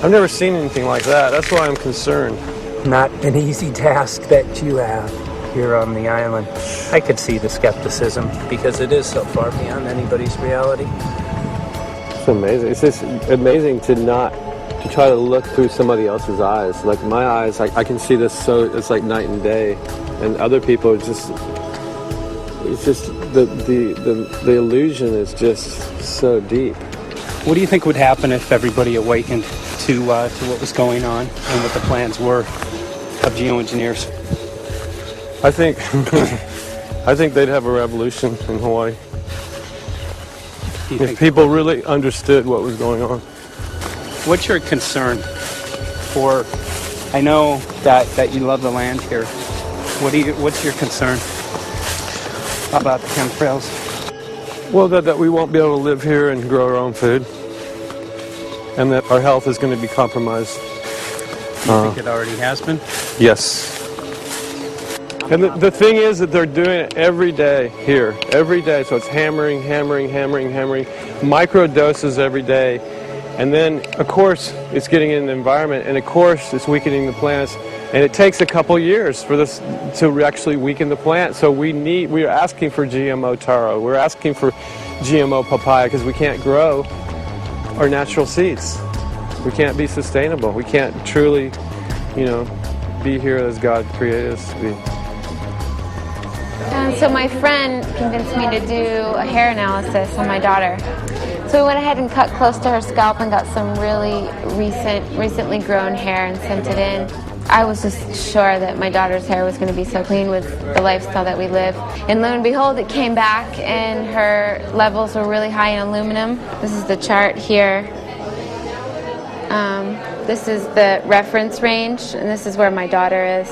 I've never seen anything like that. That's why I'm concerned. Not an easy task that you have here on the island. I could see the skepticism because it is so far beyond anybody's reality. It's amazing. It's just amazing to try to look through somebody else's eyes. Like my eyes, I can see this, so it's like night and day. And other people are just, it's just the illusion is just so deep. What do you think would happen if everybody awakened to what was going on and what the plans were of geoengineers? I think they'd have a revolution in Hawaii if people really understood what was going on. What's your concern for? I know that you love the land here. What's your concern about the chemtrails? Well, that we won't be able to live here and grow our own food, and that our health is going to be compromised. You think it already has been? Yes. And the thing is that they're doing it every day here, every day. So it's hammering, micro doses every day. And then, of course, it's getting in the environment, and of course, it's weakening the plants. And it takes a couple years for this to actually weaken the plant. So we are asking for GMO taro. We're asking for GMO papaya because we can't grow our natural seeds. We can't be sustainable. We can't truly, you know, be here as God created us to be. So my friend convinced me to do a hair analysis on my daughter. So we went ahead and cut close to her scalp and got some really recently grown hair and sent it in. I was just sure that my daughter's hair was going to be so clean with the lifestyle that we live. And lo and behold, it came back and her levels were really high in aluminum. This is the chart here. This is the reference range, and this is where my daughter is.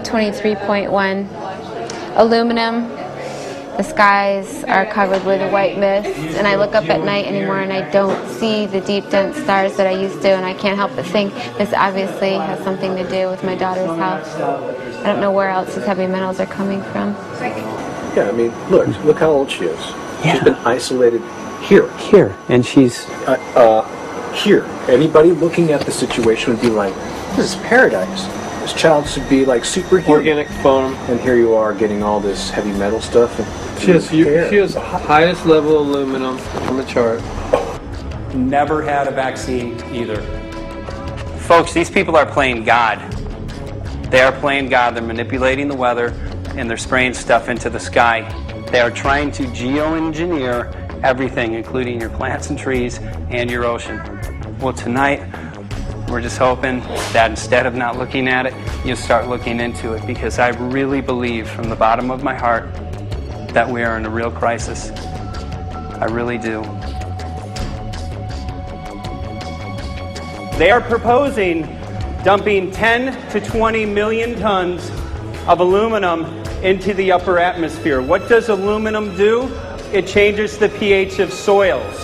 23.1. Aluminum. The skies are covered with white mist, and I look up at night anymore and I don't see the deep, dense stars that I used to, and I can't help but think this obviously has something to do with my daughter's health. I don't know where else these heavy metals are coming from. Yeah, I mean, look how old she is. Yeah. She's been isolated here. Here, and she's... here. Anybody looking at the situation would be like, this is paradise. This child should be like superhuman. Organic foam. And here you are getting all this heavy metal stuff. And she has the highest level of aluminum on the chart. Never had a vaccine either. Folks, these people are playing God. They are playing God. They're manipulating the weather, and they're spraying stuff into the sky. They are trying to geoengineer everything, including your plants and trees and your ocean. Well, tonight, we're just hoping that instead of not looking at it, you start looking into it, because I really believe from the bottom of my heart that we are in a real crisis. I really do. They are proposing dumping 10 to 20 million tons of aluminum into the upper atmosphere. What does aluminum do? It changes the pH of soils,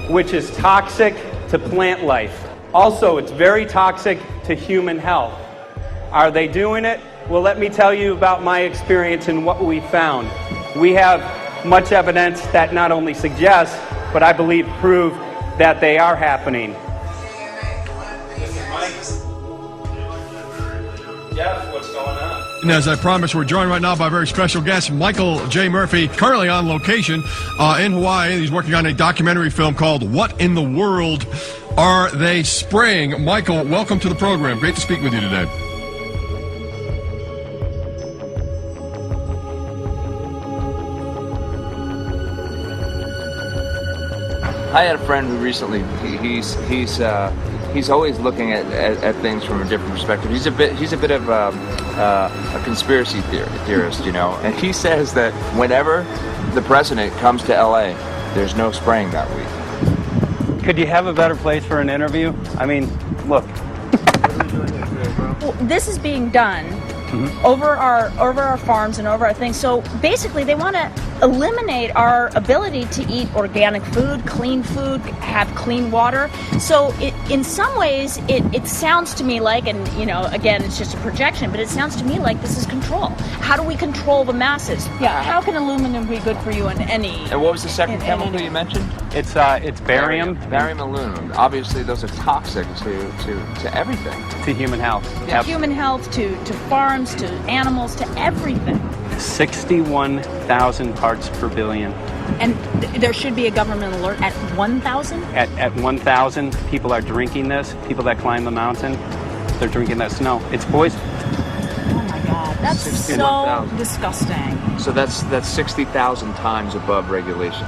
which is toxic to plant life. Also, it's very toxic to human health. Are they doing it? Well, let me tell you about my experience and what we found. We have much evidence that not only suggests, but I believe prove that they are happening. Jeff, what's going on? And as I promised, we're joined right now by a very special guest, Michael J. Murphy, currently on location in Hawaii. He's working on a documentary film called What in the World Are They Spraying? Michael, welcome to the program. Great to speak with you today. I had a friend who recently, he's always looking at things from a different perspective. He's a bit of a conspiracy theorist, you know. And he says that whenever the president comes to LA, there's no spraying that week. Could you have a better place for an interview? I mean, look. Well, this is being done over our farms and over our things. So basically, they want to eliminate our ability to eat organic food, have clean water. So in some ways, it sounds to me like, and you know, again, it's just a projection, but it sounds to me like this is control. How do we control the masses? Yeah. How can aluminum be good for you in any? And what was the second chemical you mentioned? It's barium. Barium aluminum. Obviously, those are toxic to everything. To human health. To human health, to farms, to animals, to everything. 61,000 parts per billion. And there should be a government alert at 1,000? At 1,000, people are drinking this. People that climb the mountain, they're drinking that snow. It's poison. Oh my God, that's so disgusting. So that's 60,000 times above regulation.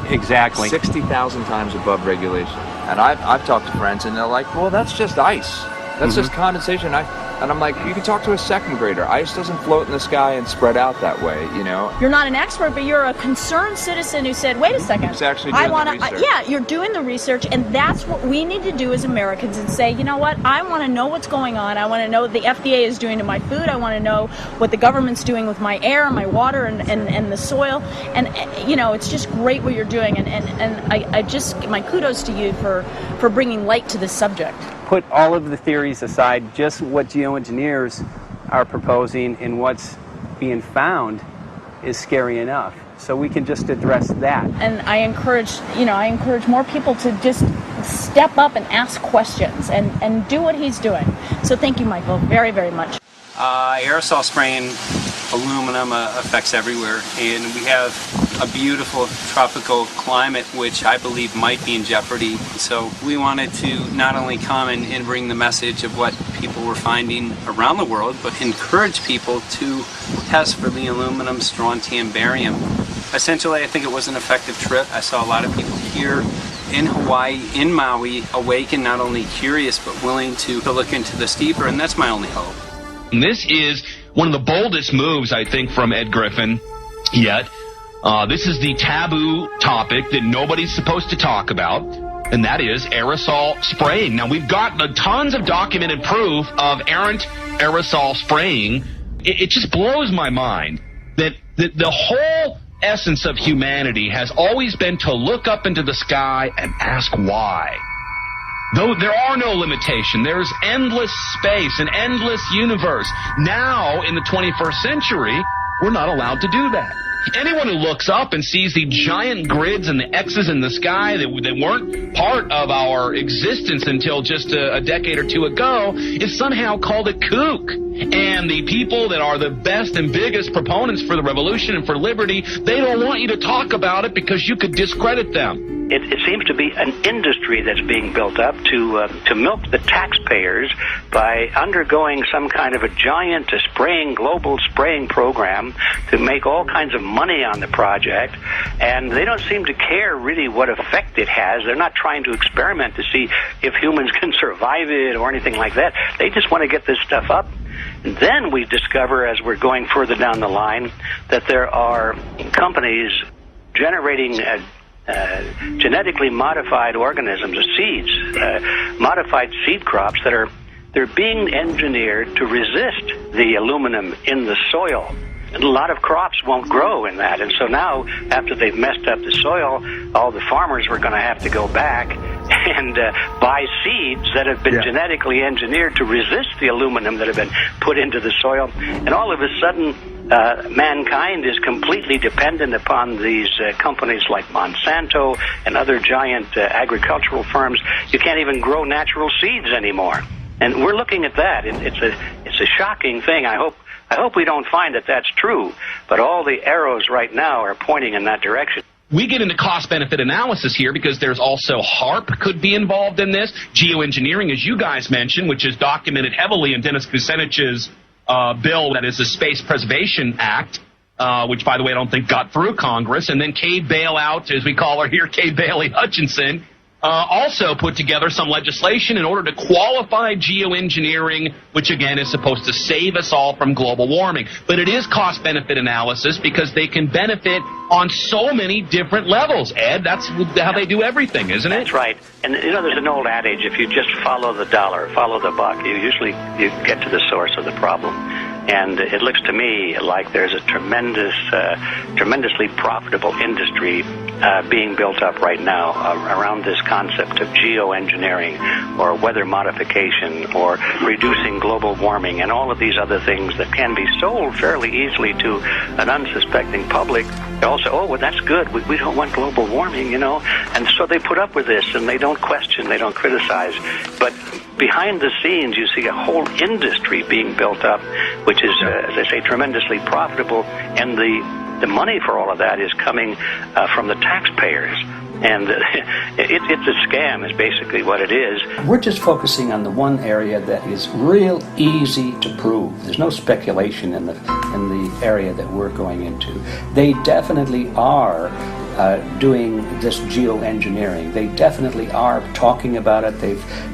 Exactly. 60,000 times above regulation. And I've talked to friends, and they're like, well, that's just ice. That's just condensation. And I'm like, you can talk to a second grader. Ice doesn't float in the sky and spread out that way, you know? You're not an expert, but you're a concerned citizen who said, wait a second. Who's actually doing the research. Yeah, you're doing the research, and that's what we need to do as Americans and say, you know what, I want to know what's going on. I want to know what the FDA is doing to my food. I want to know what the government's doing with my air, my water, and the soil. And, you know, it's just great what you're doing. And I just, my kudos to you for bringing light to this subject. Put all of the theories aside, just what geoengineers are proposing and what's being found is scary enough. So we can just address that. And I encourage more people to just step up and ask questions and do what he's doing. So thank you, Michael, very, very much. Aerosol spraying aluminum affects everywhere, and we have a beautiful tropical climate which I believe might be in jeopardy. So we wanted to not only come and bring the message of what people were finding around the world, but encourage people to test for the aluminum, strontium, barium. Essentially, I think it was an effective trip. I saw a lot of people here in Hawaii, in Maui, awake and not only curious, but willing to look into this deeper, and that's my only hope. This is one of the boldest moves, I think, from Ed Griffin yet. This is the taboo topic that nobody's supposed to talk about, and that is aerosol spraying. Now, we've got tons of documented proof of errant aerosol spraying. It just blows my mind that the whole essence of humanity has always been to look up into the sky and ask why. Though there are no limitation, there's endless space, an endless universe. Now, in the 21st century, we're not allowed to do that. Anyone who looks up and sees the giant grids and the X's in the sky that weren't part of our existence until just a decade or two ago is somehow called a kook. And the people that are the best and biggest proponents for the revolution and for liberty, they don't want you to talk about it because you could discredit them. It seems to be an industry that's being built up to milk the taxpayers by undergoing some kind of a giant global spraying program to make all kinds of money on the project, and they don't seem to care really what effect it has. They're not trying to experiment to see if humans can survive it or anything like that. They just want to get this stuff up. And then we discover, as we're going further down the line, that there are companies generating genetically modified organisms, or seeds, modified seed crops they're being engineered to resist the aluminum in the soil. And a lot of crops won't grow in that, and so now, after they've messed up the soil, all the farmers were going to have to go back and buy seeds that have been genetically engineered to resist the aluminum that have been put into the soil. And all of a sudden, mankind is completely dependent upon these companies like Monsanto and other giant agricultural firms. You can't even grow natural seeds anymore. And we're looking at that. It's a shocking thing. I hope we don't find that that's true, but all the arrows right now are pointing in that direction. We get into cost-benefit analysis here because there's also HARP could be involved in this. Geo-engineering, as you guys mentioned, which is documented heavily in Dennis Kucinich's bill, that is the Space Preservation Act, which, by the way, I don't think got through Congress. And then Kay Bailout, as we call her here, Kay Bailey Hutchinson, also put together some legislation in order to qualify geoengineering, which again is supposed to save us all from global warming. But it is cost-benefit analysis because they can benefit on so many different levels. Ed, that's how they do everything, isn't it? That's right. And you know, there's an old adage: if you just follow the dollar, follow the buck, you get to the source of the problem. And it looks to me like there's a tremendously profitable industry being built up right now around this concept of geoengineering or weather modification or reducing global warming and all of these other things that can be sold fairly easily to an unsuspecting public. They all say, oh, well, that's good. We don't want global warming, you know. And so they put up with this, and they don't question, they don't criticize. But behind the scenes, you see a whole industry being built up, which is, as I say, tremendously profitable, and the money for all of that is coming from the taxpayers. And it's a scam, is basically what it is. We're just focusing on the one area that is real easy to prove. There's no speculation in the area that we're going into. They definitely are doing this geoengineering. They definitely are talking about it.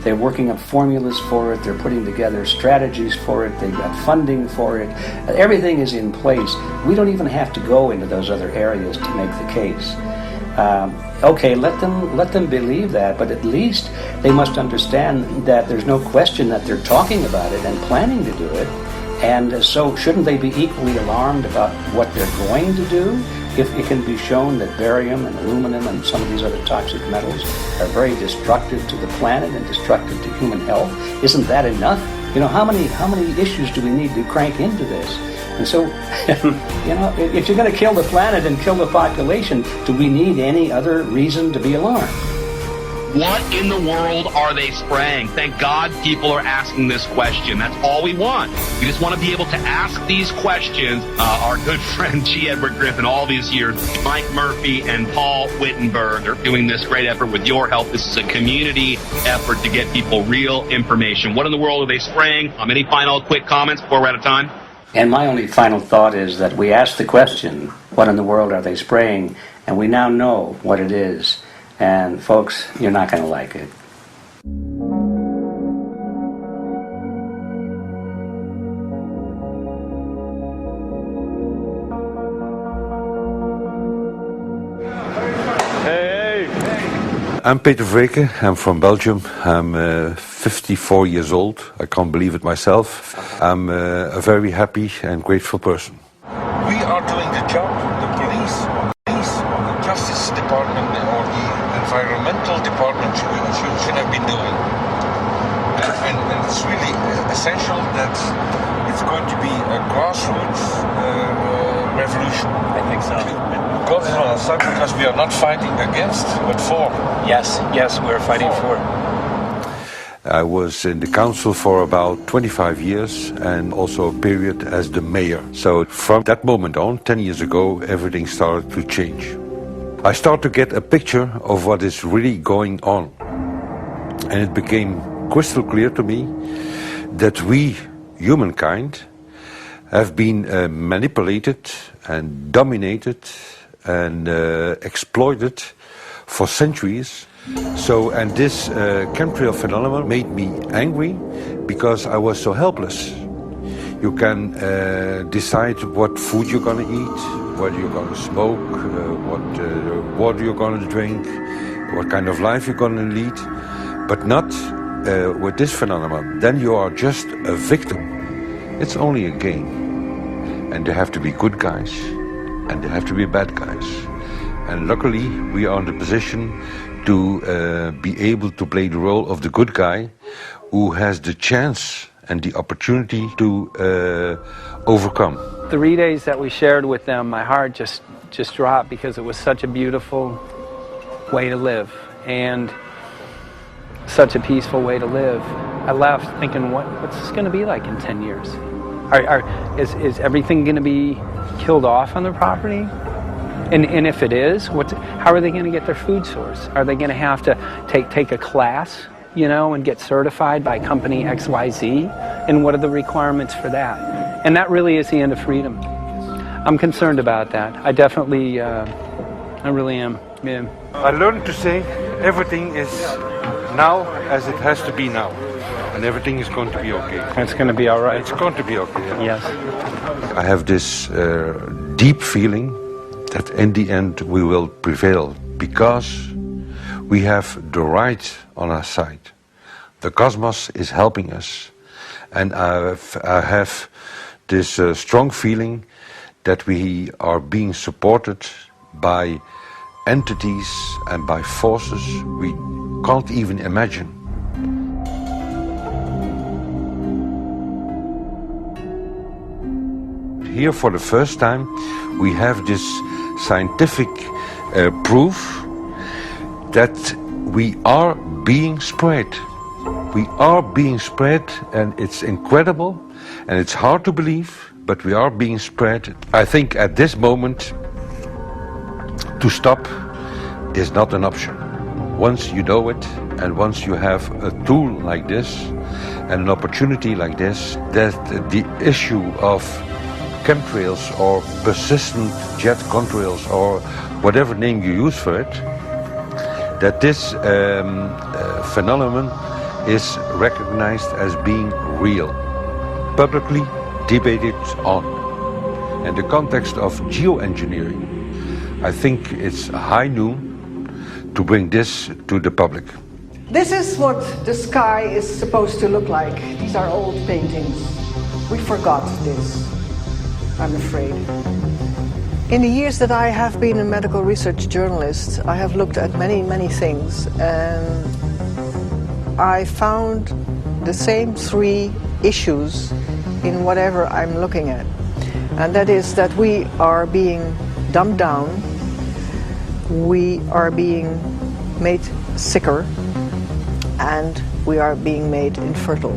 They're working on formulas for it. They're putting together strategies for it. They've got funding for it. Everything is in place. We don't even have to go into those other areas to make the case. Okay, let them believe that, but at least they must understand that there's no question that they're talking about it and planning to do it. And so shouldn't they be equally alarmed about what they're going to do if it can be shown that barium and aluminum and some of these other toxic metals are very destructive to the planet and destructive to human health? Isn't that enough? You know, how many issues do we need to crank into this? And so, you know, if you're going to kill the planet and kill the population, do we need any other reason to be alarmed? What in the world are they spraying? Thank God people are asking this question. That's all we want. We just want to be able to ask these questions. Our good friend G. Edward Griffin, all these years, Mike Murphy and Paul Wittenberg are doing this great effort with your help. This is a community effort to get people real information. What in the world are they spraying? Any final quick comments before we're out of time? And my only final thought is that we asked the question, what in the world are they spraying? And we now know what it is. And folks, you're not going to like it. I'm Peter Vreken. I'm from Belgium. I'm 54 years old. I can't believe it myself. I'm a very happy and grateful person. We are doing the job the police, the Justice Department, or the Environmental Department should have been doing. And it's really essential that it's going to be a grassroots revolution. I think so. Because we are not fighting against, but for. Yes, we're fighting for. I was in the council for about 25 years and also a period as the mayor. So from that moment on, 10 years ago, everything started to change. I started to get a picture of what is really going on. And it became crystal clear to me that we, humankind, have been manipulated and dominated and exploited for centuries. So, and this Chemtrail phenomenon made me angry because I was so helpless. You can decide what food you're going to eat, what you're going to smoke, what water you're going to drink, what kind of life you're going to lead, but not with this phenomenon. Then you are just a victim. It's only a game. And there have to be good guys, and there have to be bad guys. And luckily, we are in the position to be able to play the role of the good guy who has the chance and the opportunity to overcome. The 3 days that we shared with them, my heart just dropped because it was such a beautiful way to live and such a peaceful way to live. I left thinking, what's this going to be like in 10 years? Is everything going to be killed off on the property? And if it is, how are they going to get their food source? Are they going to have to take a class, and get certified by company XYZ? And what are the requirements for that? And that really is the end of freedom. I'm concerned about that. I definitely, I really am. Yeah. I learned to say everything is now as it has to be now. And everything is going to be okay. It's going to be all right. It's going to be okay. Yes. I have this deep feeling that in the end we will prevail because we have the right on our side. The cosmos is helping us. And I have this strong feeling that we are being supported by entities and by forces we can't even imagine. Here for the first time we have this scientific proof that we are being spread. We are being spread, and it's incredible and it's hard to believe, but we are being spread. I think at this moment to stop is not an option. Once you know it and once you have a tool like this and an opportunity like this, that the issue of chemtrails or persistent jet contrails or whatever name you use for it, that this phenomenon is recognized as being real, publicly debated on. In the context of geoengineering, I think it's high noon to bring this to the public. This is what the sky is supposed to look like. These are old paintings. We forgot this, I'm afraid. In the years that I have been a medical research journalist, I have looked at many, many things, and I found the same three issues in whatever I'm looking at. And that is that we are being dumbed down, we are being made sicker, and we are being made infertile.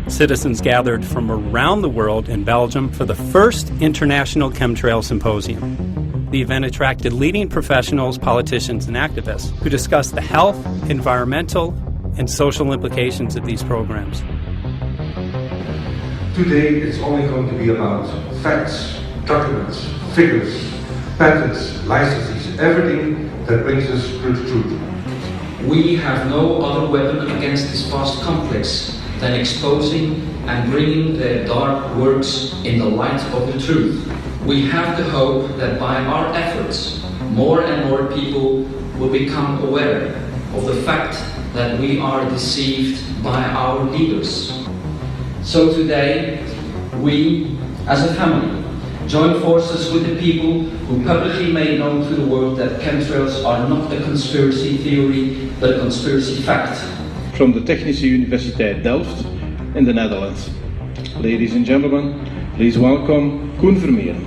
Citizens gathered from around the world in Belgium for the first International Chemtrail Symposium. The event attracted leading professionals, politicians, and activists who discussed the health, environmental, and social implications of these programs. Today it's only going to be about facts, documents, figures, patents, licenses, everything that brings us to the truth. We have no other weapon against this vast complex than exposing and bringing the dark works in the light of the truth. We have the hope that by our efforts, more and more people will become aware of the fact that we are deceived by our leaders. So today, we, as a family, join forces with the people who publicly made known to the world that chemtrails are not a conspiracy theory, but a conspiracy fact. From the Technische Universiteit Delft in the Netherlands. Ladies and gentlemen, please welcome Koen Vermeeren.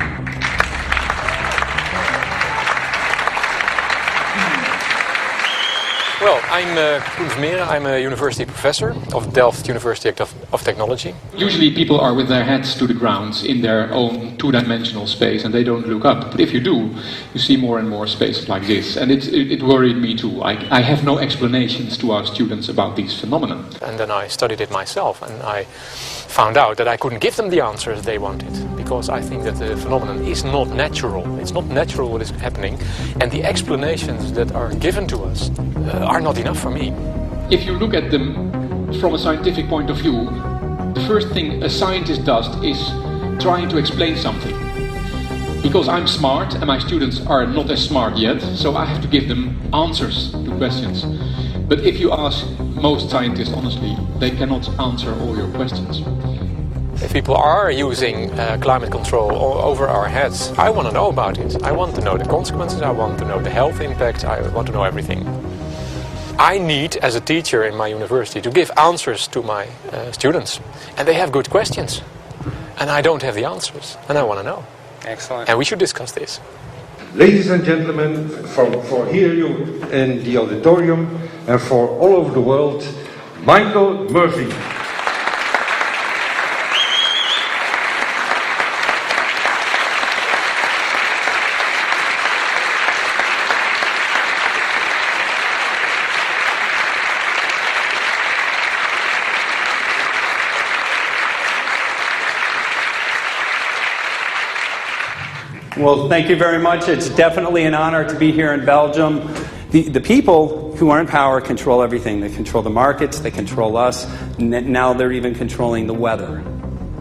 Well, I'm Koen Vermeeren. I'm a university professor of Delft University of Technology. Usually people are with their heads to the ground in their own two-dimensional space and they don't look up. But if you do, you see more and more spaces like this. And it worried me too. I have no explanations to our students about these phenomena. And then I studied it myself and I found out that I couldn't give them the answers they wanted, because I think that the phenomenon is not natural. It's not natural what is happening, and the explanations that are given to us are not enough for me. If you look at them from a scientific point of view, the first thing a scientist does is trying to explain something. Because I'm smart and my students are not as smart yet, so I have to give them answers to questions. But if you ask most scientists honestly, they cannot answer all your questions. If people are using climate control over our heads, I want to know about it. I want to know the consequences, I want to know the health impact, I want to know everything. I need, as a teacher in my university, to give answers to my students. And they have good questions. And I don't have the answers, and I want to know. Excellent. And we should discuss this. Ladies and gentlemen, for here you in the auditorium and for all over the world, Michael Murphy. Well, thank you very much. It's definitely an honor to be here in Belgium. The people who are in power control everything. They control the markets, they control us. Now they're even controlling the weather.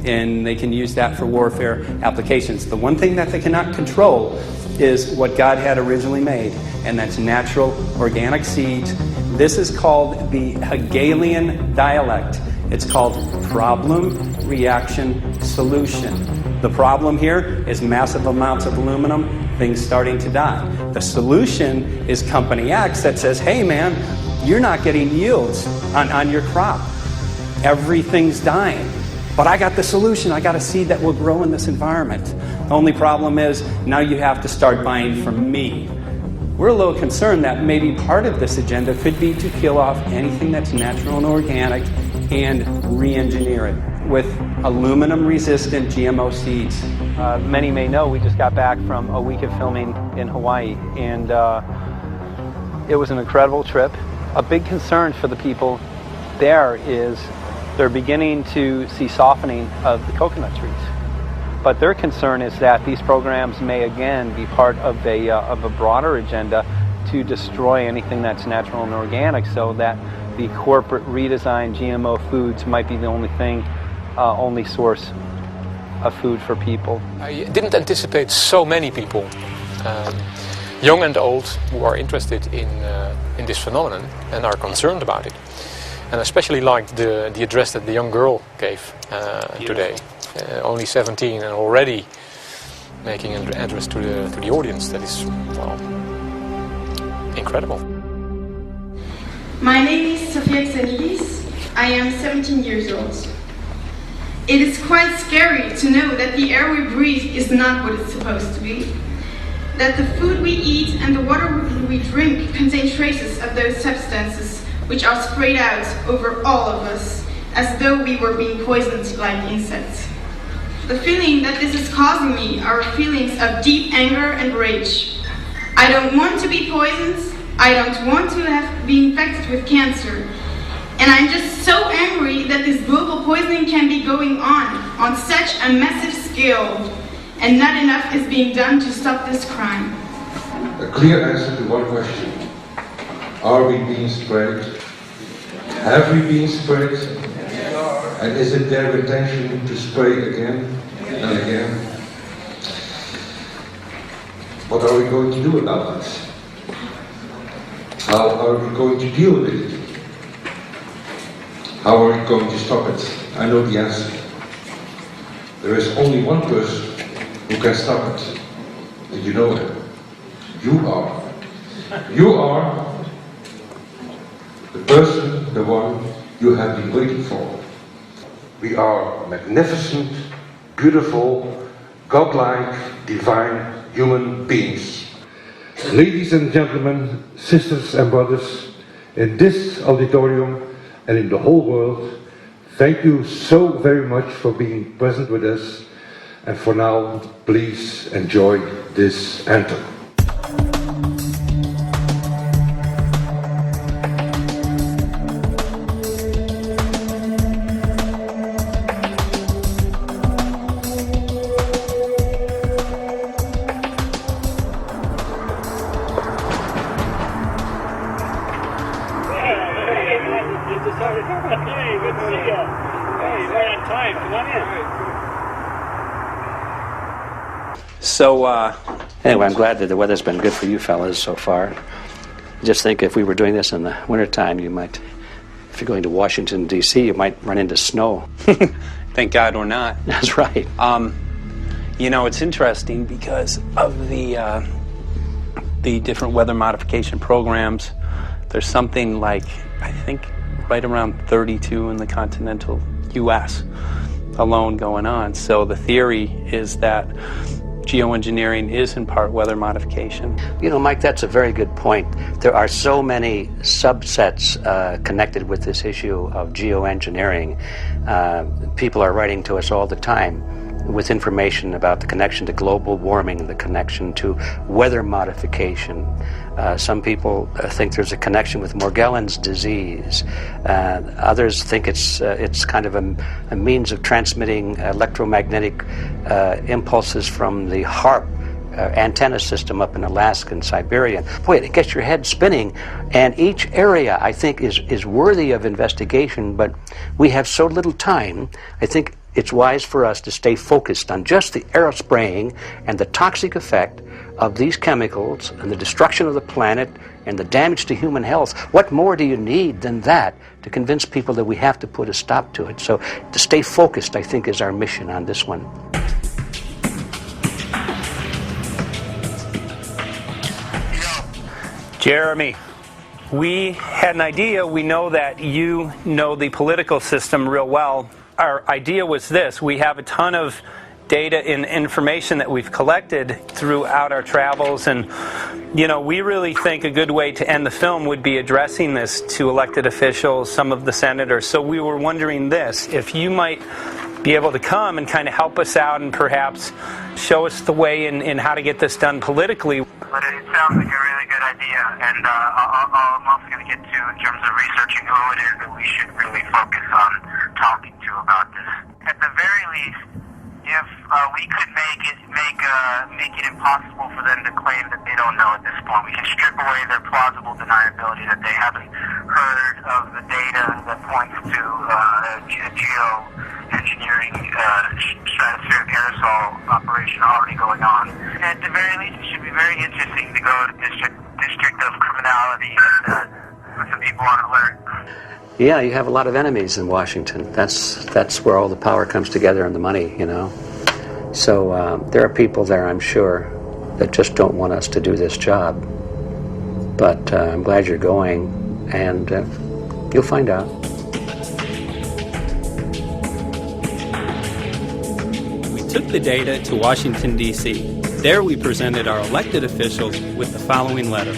And they can use that for warfare applications. The one thing that they cannot control is what God had originally made, and that's natural organic seeds. This is called the Hegelian dialect. It's called problem, reaction, solution. The problem here is massive amounts of aluminum, things starting to die. The solution is company X that says, hey man, you're not getting yields on your crop. Everything's dying. But I got the solution. I got a seed that will grow in this environment. The only problem is now you have to start buying from me. We're a little concerned that maybe part of this agenda could be to kill off anything that's natural and organic and re-engineer it with aluminum-resistant GMO seeds. Many may know we just got back from a week of filming in Hawaii, and it was an incredible trip. A big concern for the people there is they're beginning to see softening of the coconut trees. But their concern is that these programs may again be part of a broader agenda to destroy anything that's natural and organic, so that the corporate redesigned GMO foods might be the only source of food for people. I didn't anticipate so many people, young and old, who are interested in this phenomenon and are concerned about it. And I especially liked the address that the young girl gave today. Only 17 and already making an address to the audience. That is, well, incredible. My name is Sofia Xenidis. I am 17 years old. It is quite scary to know that the air we breathe is not what it's supposed to be. That the food we eat and the water we drink contain traces of those substances which are sprayed out over all of us as though we were being poisoned like insects. The feeling that this is causing me are feelings of deep anger and rage. I don't want to be poisoned. I don't want to be infected with cancer. And I'm just so angry that this global poisoning can be going on such a massive scale, and not enough is being done to stop this crime. A clear answer to one question. Are we being sprayed? Have we been sprayed? And is it their intention to spray again and again? What are we going to do about it? How are we going to deal with it? How are we going to stop it? I know the answer. There is only one person who can stop it. And you know him. You are. You are the person, the one you have been waiting for. We are magnificent, beautiful, godlike, divine human beings. Ladies and gentlemen, sisters and brothers, in this auditorium and in the whole world, thank you so very much for being present with us. And for now, please enjoy this anthem. So, anyway, I'm glad that the weather's been good for you fellas so far. Just think if we were doing this in the wintertime, you might, if you're going to Washington, D.C., you might run into snow. Thank God we're not. That's right. You know, it's interesting because of the different weather modification programs. There's something like, I think, right around 32 in the continental U.S. alone going on. So the theory is that geoengineering is in part weather modification. You know, Mike, that's a very good point. There are so many subsets connected with this issue of geoengineering. People are writing to us all the time with information about the connection to global warming, the connection to weather modification. Some people think there's a connection with Morgellons disease. Others think it's kind of a means of transmitting electromagnetic impulses from the HARP antenna system up in Alaska and Siberia. Boy, it gets your head spinning. And each area, I think, is worthy of investigation, but we have so little time. I think it's wise for us to stay focused on just the aerospraying and the toxic effect of these chemicals and the destruction of the planet and the damage to human health. What more do you need than that to convince people that we have to put a stop to it? So to stay focused, I think, is our mission on this one. Jeremy, we had an idea. We know that you know the political system real well. Our idea was this. We have a ton of data and information that we've collected throughout our travels, and you know, we really think a good way to end the film would be addressing this to elected officials, some of the senators. So we were wondering this, if you might be able to come and kind of help us out and perhaps show us the way in how to get this done politically. But it sounds like a really good idea, and I'm also going to get to, in terms of researching who it is that we should really focus on talking to about this. At the very least, if we could make it impossible for them to claim that they don't know at this point, we can strip away their plausible deniability that they haven't heard of the data that points to geo-engineering stratospheric aerosol operation already going on. At the very least, it should be very interesting to go to District of Criminality and put some people on alert. Yeah, you have a lot of enemies in Washington. That's where all the power comes together and the money, you know. So there are people there, I'm sure, that just don't want us to do this job. But I'm glad you're going, and you'll find out. We took the data to Washington, D.C. There we presented our elected officials with the following letter.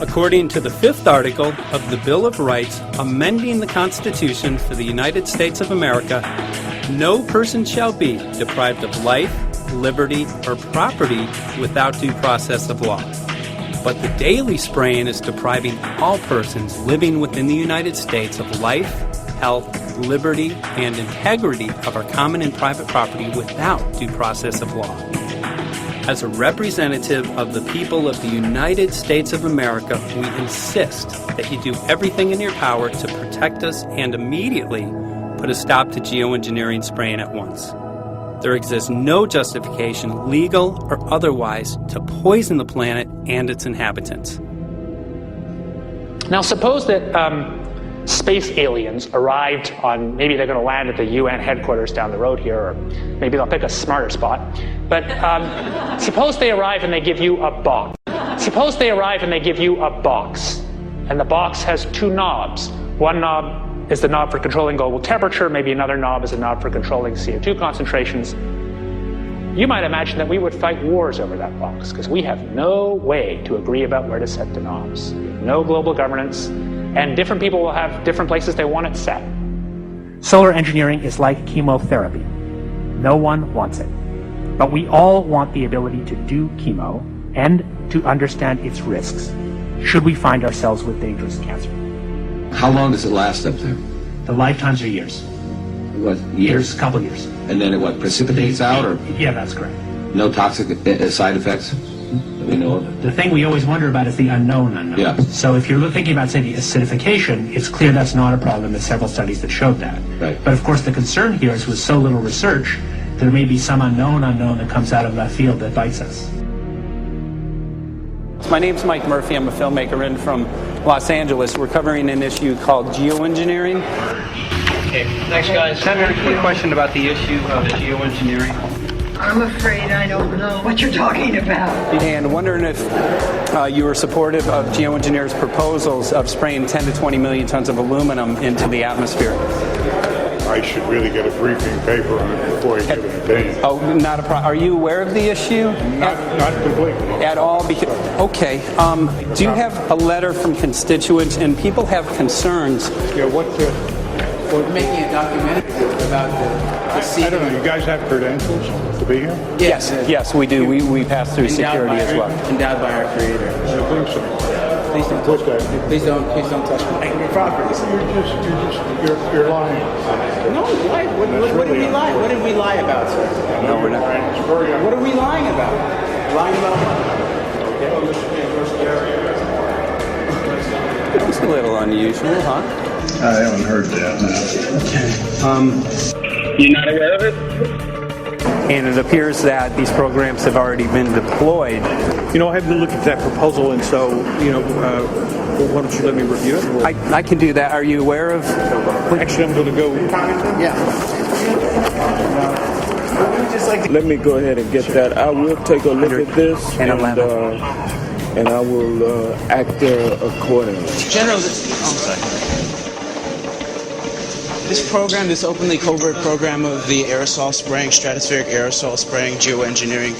According to the 5th article of the Bill of Rights amending the Constitution for the United States of America, no person shall be deprived of life, liberty, or property without due process of law. But the daily spraying is depriving all persons living within the United States of life, health, liberty, and integrity of our common and private property without due process of law. As a representative of the people of the United States of America, we insist that you do everything in your power to protect us and immediately put a stop to geoengineering spraying at once. There exists no justification, legal or otherwise, to poison the planet and its inhabitants. Now suppose that space aliens arrived on, maybe they're going to land at the UN headquarters down the road here, or maybe they'll pick a smarter spot. But suppose they arrive and they give you a box. Suppose they arrive and they give you a box, and the box has 2 knobs. One knob is the knob for controlling global temperature, maybe another knob is a knob for controlling CO2 concentrations. You might imagine that we would fight wars over that box, because we have no way to agree about where to set the knobs. We have no global governance. and different people will have different places they want it set. Solar engineering is like chemotherapy. No one wants it. But we all want the ability to do chemo and to understand its risks, should we find ourselves with dangerous cancer. How long does it last up there? The lifetimes are years. What, years? A couple years. And then it what, precipitates out, or Yeah, that's correct. no toxic side effects that we know of? The thing we always wonder about is the unknown unknown. Yeah. So if you're thinking about, say, the acidification, it's clear that's not a problem. There's several studies that showed that. Right. But of course the concern here is with so little research, there may be some unknown that comes out of left field that bites us. My name's Mike Murphy. I'm a filmmaker in from Los Angeles. We're covering an issue called Geo-Engineering. Okay, thanks guys. Senator, quick question about the issue of geoengineering. I'm afraid I don't know what you're talking about. And wondering if you were supportive of geoengineers' proposals of spraying 10 to 20 million tons of aluminum into the atmosphere. I should really get a briefing paper on it before I give an opinion. Oh, not a problem. Are you aware of the issue? Not completely. At all? Okay. Do you have a letter from constituents, and people have concerns? Yeah, We're making a documentary about the I don't know. You guys have credentials to be here? Yes, we do. We pass through security as well. Endowed by our creator. I think so. Please don't touch me. Please don't touch my property. You're lying. No, why? What did we lie? What did we lie about, sir? No, we're not. What are we lying about? Lying about what? It's a little unusual, huh? I haven't heard that. Okay. You're not aware of it? And it appears that these programs have already been deployed. You know, I haven't looked at that proposal, and so, why don't you let me review it? I can do that. Are you aware of? Actually, I'm going to go. Yeah. Let me go ahead and get that. I will take a look at this, and I will act accordingly. General, this program, this openly covert program of the aerosol spraying, stratospheric aerosol spraying, geoengineering,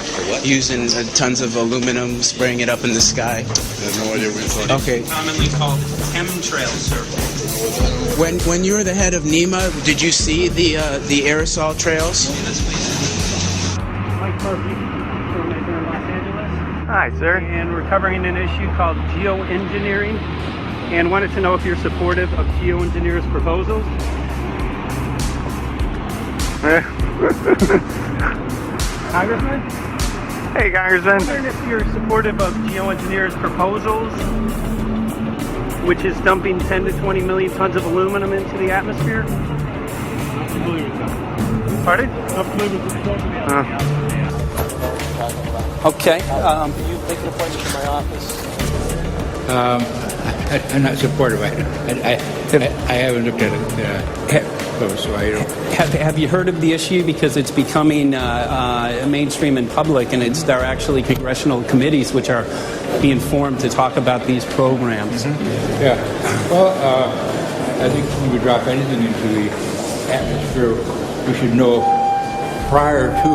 using tons of aluminum, spraying it up in the sky. I have no idea what you're talking about. Okay. Commonly called Chem-Trail, sir. When you were the head of NEMA, did you see the aerosol trails? Mike Murphy, filmmaker in Los Angeles. Hi, sir. And we're covering an issue called Geo-Engineering, and wanted to know if you're supportive of geoengineers' proposals. Congressman? Hey, Congressman. I'm wondering if you're supportive of geoengineers' proposals, which is dumping 10 to 20 million tons of aluminum into the atmosphere. Pardon? Okay. Can you make an appointment to my office? I'm not supportive. I haven't looked at it so I don't. Have you heard of the issue? Because it's becoming mainstream in public, and there are actually congressional committees which are being formed to talk about these programs. Mm-hmm. Yeah. Well, I think when we drop anything into the atmosphere, we should know prior to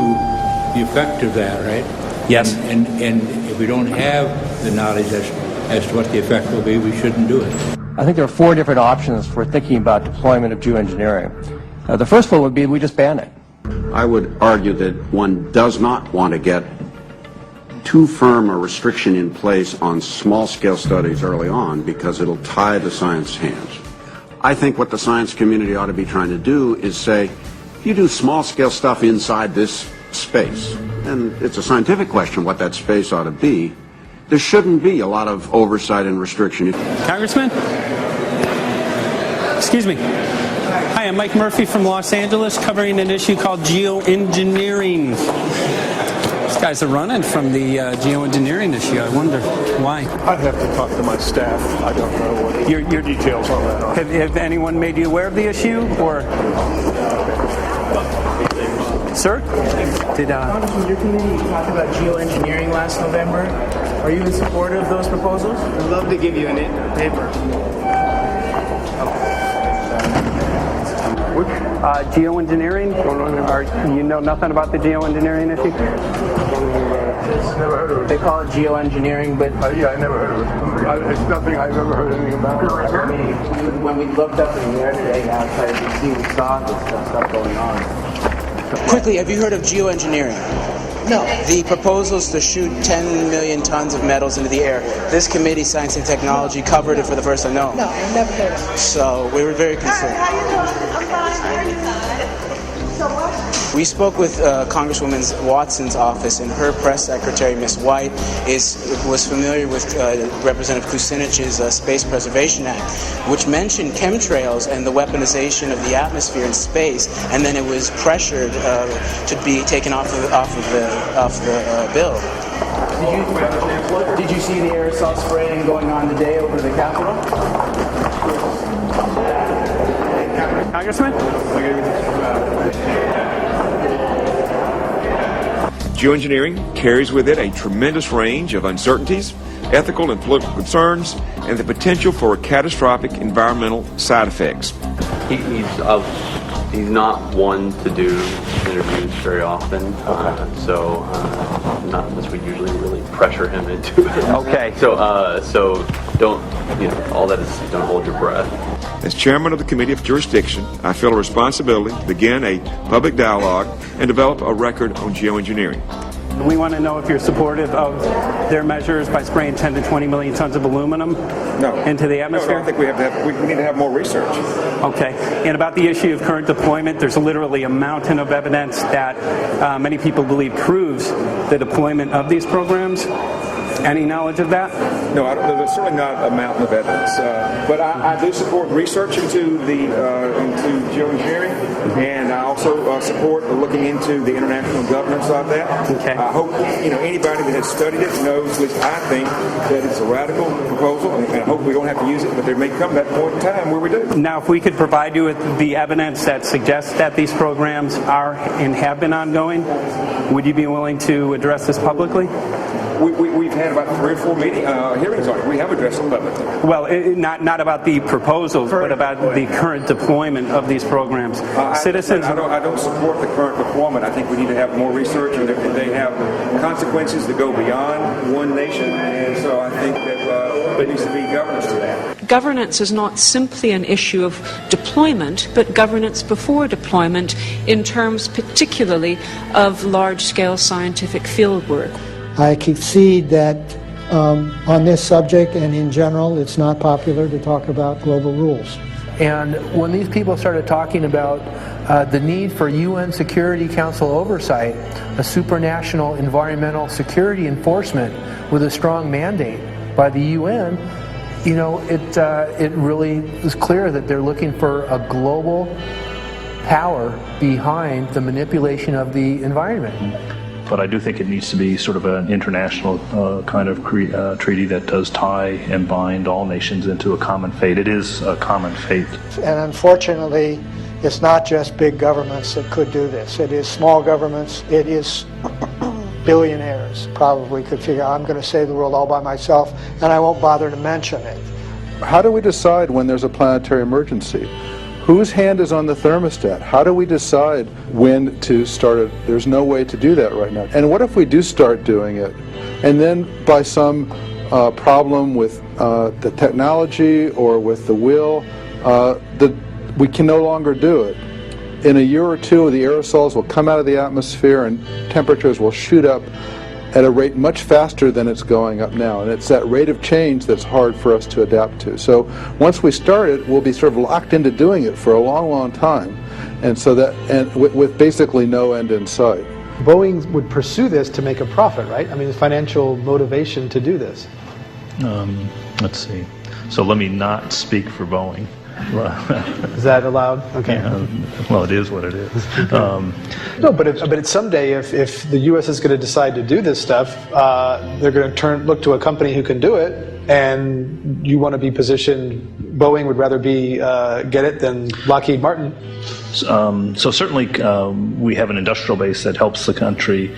the effect of that, right? Yes. And if we don't have the knowledge as to what the effect will be, we shouldn't do it. I think there are 4 different options for thinking about deployment of geoengineering. The first one would be we just ban it. I would argue that one does not want to get too firm a restriction in place on small-scale studies early on because it'll tie the science hands. I think what the science community ought to be trying to do is say, you do small-scale stuff inside this space, and it's a scientific question what that space ought to be. There shouldn't be a lot of oversight and restriction. Congressman? Excuse me. Hi, I'm Mike Murphy from Los Angeles, covering an issue called Geo-Engineering. These guys are running from the geoengineering issue. I wonder why. I'd have to talk to my staff. I don't know what your details on that are. Have anyone made you aware of the issue, or? Sir? Congressman, your committee talked about geoengineering last November. Are you in support of those proposals? I'd love to give you a paper. Geoengineering? You know nothing about the geoengineering issue? this? Never heard of it. They call it Geo-Engineering, but... yeah, I never heard of it. It's nothing I've ever heard anything about. I mean, when we looked up in the air today outside the DC, we saw this stuff going on. Quickly, have you heard of Geo-Engineering? No. The proposals to shoot 10 million tons of metals into the air. This committee, Science and Technology, covered it for the first time. No. No, I've never heard of it. So we were very concerned. How you doing? I'm fine. How are you? So what? We spoke with Congresswoman Watson's office, and her press secretary, Ms. White, was familiar with Representative Kucinich's Space Preservation Act, which mentioned chemtrails and the weaponization of the atmosphere in space, and then it was pressured to be taken off the bill. Did you see the aerosol spraying going on today over the Capitol? Congressman? Geo-engineering carries with it a tremendous range of uncertainties, ethical and political concerns, and the potential for catastrophic environmental side effects. He's not one to do interviews very often, so not unless we usually really pressure him into it. Okay. So don't, all that is, don't hold your breath. As chairman of the Committee of Jurisdiction, I feel a responsibility to begin a public dialogue and develop a record on geoengineering. We want to know if you're supportive of their measures by spraying 10 to 20 million tons of aluminum into the atmosphere? No, I think we need to have more research. Okay. And about the issue of current deployment, there's literally a mountain of evidence that many people believe proves the deployment of these programs. Any knowledge of that? No, there's certainly not a mountain of evidence. But I do support research into geoengineering, and I also support looking into the international governance of that. Okay. I hope anybody that has studied it knows, at least I think, that it's a radical proposal, and I hope we don't have to use it, but there may come that point in time where we do. Now, if we could provide you with the evidence that suggests that these programs are and have been ongoing, would you be willing to address this publicly? We've had about 3 or 4 hearings on it. We have addressed it publicly. Well, not about the proposals, but about the current deployment of these programs. Citizens. I don't support the current deployment. I think we need to have more research, and they have consequences that go beyond one nation, and so I think that there needs to be governance to that. Governance is not simply an issue of deployment, but governance before deployment in terms particularly of large-scale scientific fieldwork. I concede that on this subject and in general, it's not popular to talk about global rules. And when these people started talking about the need for UN Security Council oversight, a supranational environmental security enforcement with a strong mandate by the UN, it really was clear that they're looking for a global power behind the manipulation of the environment. But I do think it needs to be sort of an international kind of treaty that does tie and bind all nations into a common fate. It is a common fate. And unfortunately, it's not just big governments that could do this. It is small governments. It is billionaires probably could figure out, I'm going to save the world all by myself, and I won't bother to mention it. How do we decide when there's a planetary emergency? Whose hand is on the thermostat? How do we decide when to start it? There's no way to do that right now. And what if we do start doing it, and then by some problem with the technology or with the will, we can no longer do it? In a year or two, the aerosols will come out of the atmosphere and temperatures will shoot up at a rate much faster than it's going up now. And it's that rate of change that's hard for us to adapt to. So once we start it, we'll be sort of locked into doing it for a long, long time. And so with basically no end in sight. Boeing would pursue this to make a profit, right? I mean, financial motivation to do this. Let's see. So let me not speak for Boeing. Is that allowed? Okay. Yeah, well, it is what it is. No, but someday, if the U.S. is going to decide to do this stuff, they're going to look to a company who can do it, and you want to be positioned. Boeing would rather get it than Lockheed Martin. So certainly we have an industrial base that helps the country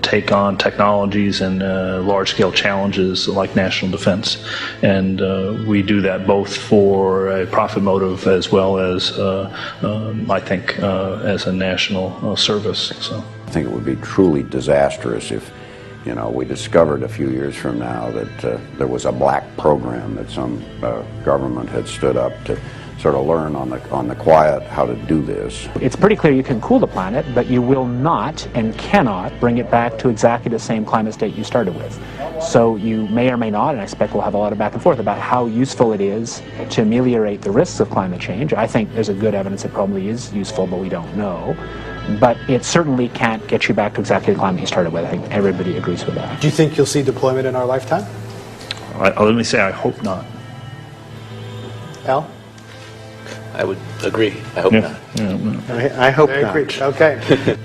take on technologies and large-scale challenges like national defense. And we do that both for a profit motive as well as, I think, as a national service. So I think it would be truly disastrous if You know, we discovered a few years from now that there was a black program that some government had stood up to sort of learn on the quiet how to do this. It's pretty clear you can cool the planet, but you will not and cannot bring it back to exactly the same climate state you started with. So you may or may not, and I expect we'll have a lot of back and forth about how useful it is to ameliorate the risks of climate change. I think there's a good evidence it probably is useful, but we don't know. But it certainly can't get you back to exactly the climate you started with. I think everybody agrees with that. Do you think you'll see deployment in our lifetime? Let me say I hope not. Al? I would agree. I hope not. I hope not. Okay.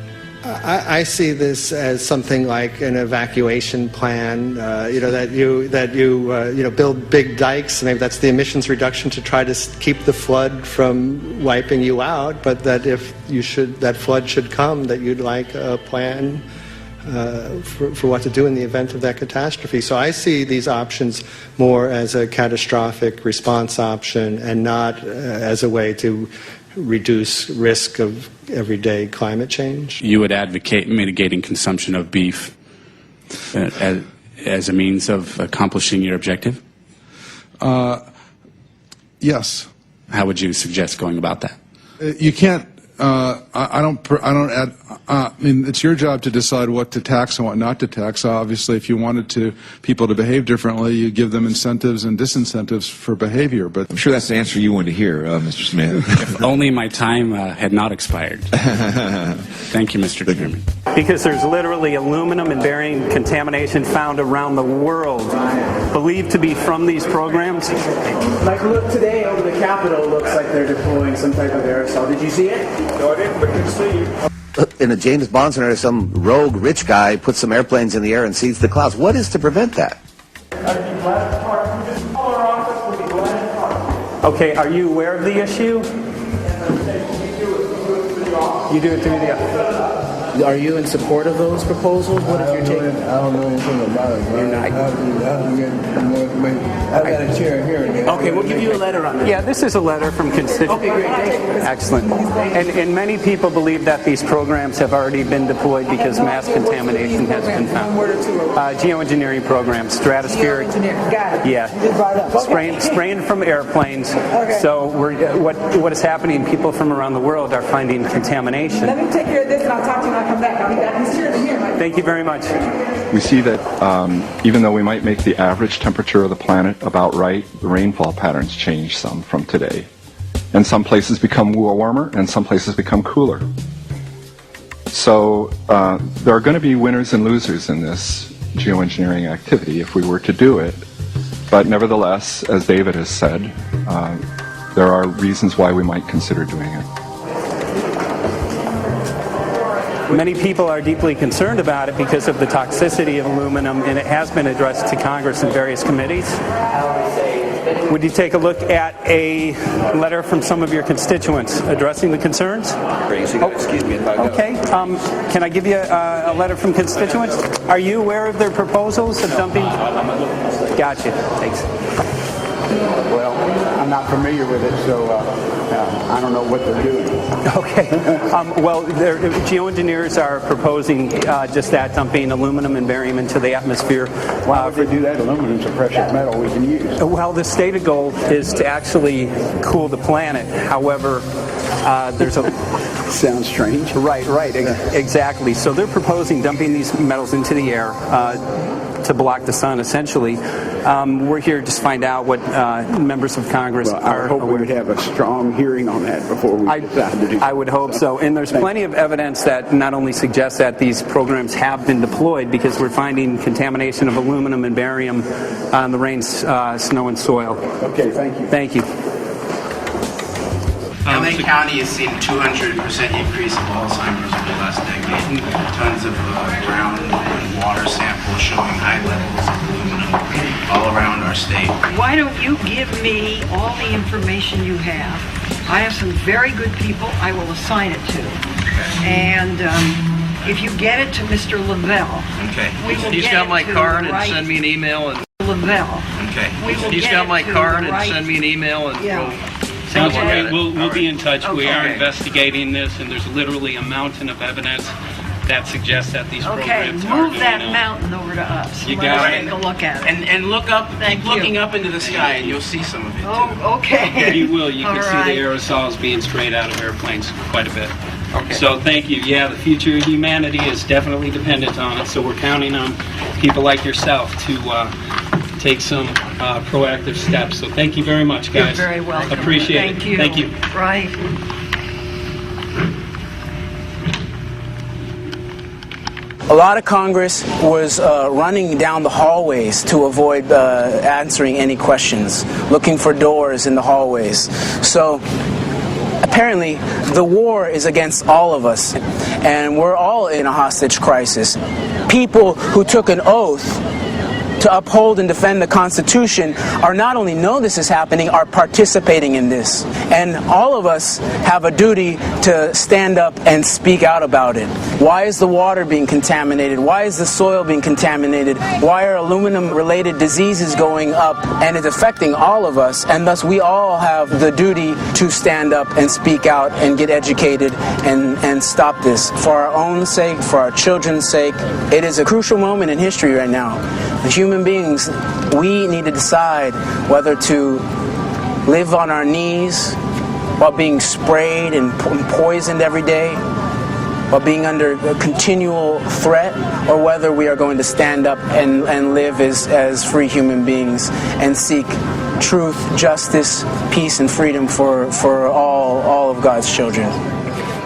I see this as something like an evacuation plan. That you build big dikes. Maybe that's the emissions reduction to try to keep the flood from wiping you out. But that if that flood should come, that you'd like a plan for what to do in the event of that catastrophe. So I see these options more as a catastrophic response option and not as a way to reduce risk of everyday climate change. You would advocate mitigating consumption of beef as a means of accomplishing your objective? Yes. How would you suggest going about that? You can't. I mean, it's your job to decide what to tax and what not to tax. Obviously, if you wanted people to behave differently, you give them incentives and disincentives for behavior. But I'm sure that's the answer you wanted to hear, Mr. Smith. If only my time had not expired. Thank you, Mr. Chairman. Because there's literally aluminum and barium contamination found around the world, believed to be from these programs. Like, look, today over the Capitol, looks like they're deploying some type of aerosol. Did you see it? No, I didn't, but good to see you. In a James Bond scenario, some rogue rich guy puts some airplanes in the air and seeds the clouds. What is to prevent that? Okay, are you aware of the issue? You do it through the... Are you in support of those proposals? What if you're taking... I don't know anything about it. You're not. I have to get more information. I've got a chair here. Okay, we'll give you a letter on that. Yeah, this is a letter from constituents. Okay, great. Excellent. And many people believe that these programs have already been deployed because mass contamination has been found. Geo-engineering programs, stratospheric. Got it. Yeah. Spraying from airplanes. Okay. So what is happening, people from around the world are finding contamination. Let me take care of this and I'll talk to you when I come back. I'll be back. He's here. Thank you very much. We see that even though we might make the average temperature of the planet about right, the rainfall patterns change some from today. And some places become warmer and some places become cooler. So there are going to be winners and losers in this geoengineering activity if we were to do it. But nevertheless, as David has said, there are reasons why we might consider doing it. Many people are deeply concerned about it because of the toxicity of aluminum, and it has been addressed to Congress in various committees. Would you take a look at a letter from some of your constituents addressing the concerns? Excuse me if I go. Okay. Can I give you a letter from constituents? Are you aware of their proposals of dumping? Gotcha. Thanks. Well, I'm not familiar with it, so I don't know what they're doing. Okay. Well, geoengineers are proposing just that, dumping aluminum and barium into the atmosphere. Why would they do that? Aluminum's a precious metal we can use. Well, the stated goal is to actually cool the planet. However, there's a... Sounds strange. Right. Exactly. So they're proposing dumping these metals into the air to block the sun, essentially. We're here to just find out what members of Congress are. I hope we would have a strong hearing on that before we decide to do it. I would hope so. And there's plenty of evidence that not only suggests that these programs have been deployed, because we're finding contamination of aluminum and barium on the rain, snow, and soil. Okay, thank you. Thank you. LA County has seen a 200% increase of Alzheimer's over the last decade. Tons of ground and water samples showing high levels of aluminum all around our state. Why don't you give me all the information you have? I have some very good people I will assign it to. And if you get it to Mr. Lavelle, He's got my card and send me an email. Lavelle. He's got my card and send me an email and Sounds great. We'll be in touch. We are investigating this, and there's literally a mountain of evidence that suggests that these Okay, programs move that mountain over to us. You Let got us it. take a look at it. And look up, Thank keep looking you. up into the sky, and you'll see some of it. Oh, okay. You will. You can All see right. the aerosols being sprayed out of airplanes quite a bit. Okay. So thank you. Yeah, the future of humanity is definitely dependent on it. So we're counting on people like yourself to take some proactive steps. So thank you very much, guys. You're very welcome. Appreciate Thank it. you. Thank you. Right. A lot of Congress was running down the hallways to avoid answering any questions, looking for doors in the hallways. So apparently the war is against all of us, and we're all in a hostage crisis. People who took an oath to uphold and defend the Constitution are not only know this is happening, are participating in this. And all of us have a duty to stand up and speak out about it. Why is the water being contaminated? Why is the soil being contaminated? Why are aluminum-related diseases going up? And it's affecting all of us, and thus we all have the duty to stand up and speak out and get educated and stop this. For our own sake, for our children's sake, it is a crucial moment in history right now. The human beings, we need to decide whether to live on our knees while being sprayed and poisoned every day, while being under a continual threat, or whether we are going to stand up and live as free human beings and seek truth, justice, peace, and freedom for all of God's children.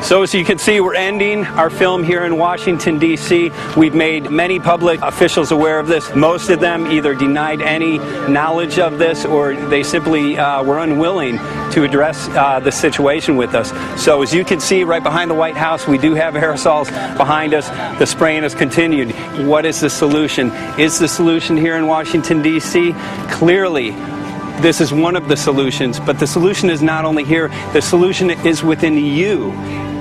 So as you can see, we're ending our film here in Washington, D.C. We've made many public officials aware of this. Most of them either denied any knowledge of this, or they simply were unwilling to address the situation with us. So as you can see right behind the White House, we do have aerosols behind us. The spraying has continued. What is the solution? Is the solution here in Washington, D.C.? Clearly, this is one of the solutions, but the solution is not only here, the solution is within you.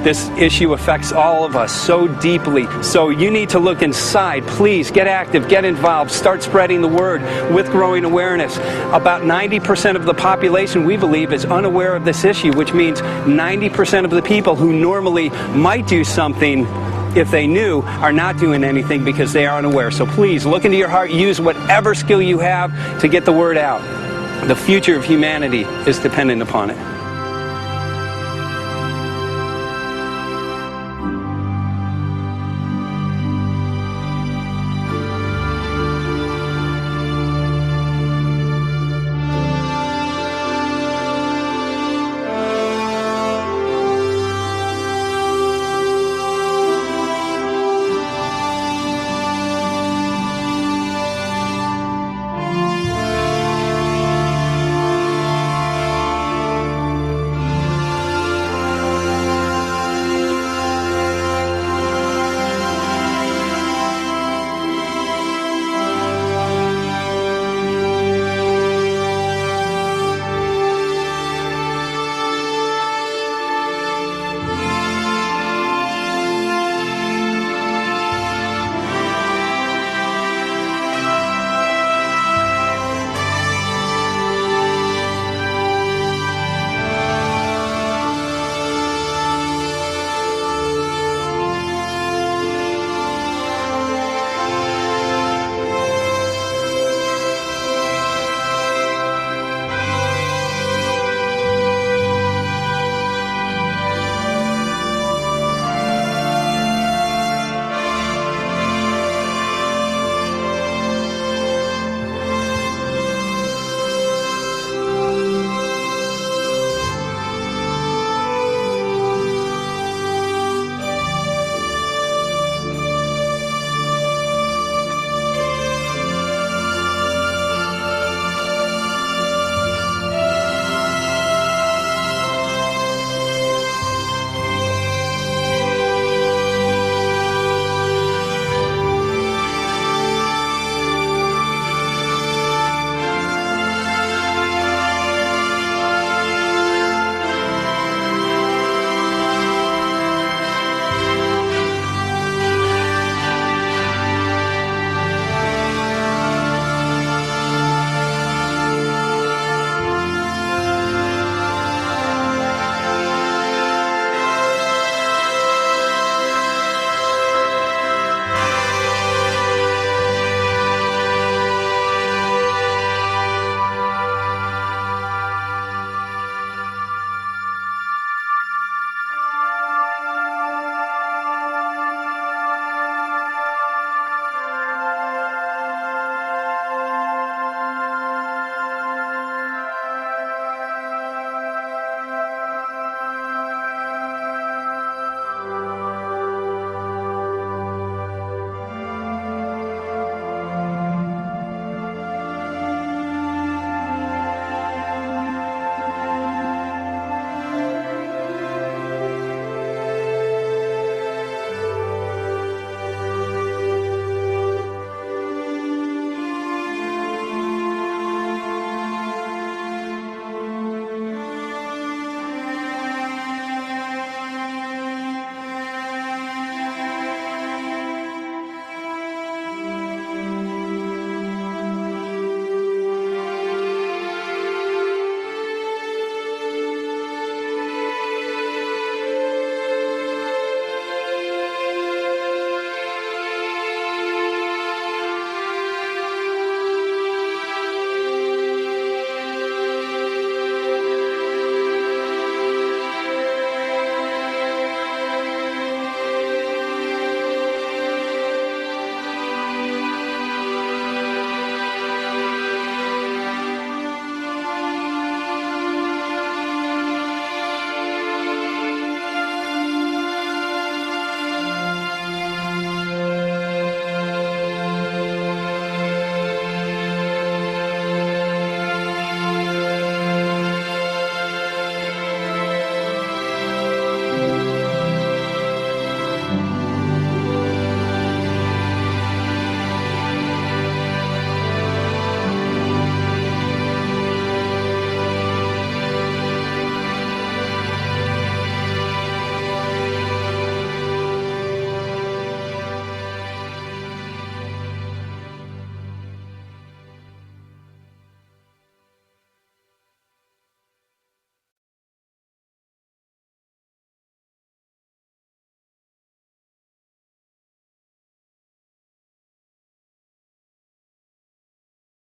This issue affects all of us so deeply. So you need to look inside. Please get active, get involved, start spreading the word with growing awareness. About 90% of the population, we believe, is unaware of this issue, which means 90% of the people who normally might do something if they knew are not doing anything because they are unaware. So please look into your heart, use whatever skill you have to get the word out. The future of humanity is dependent upon it.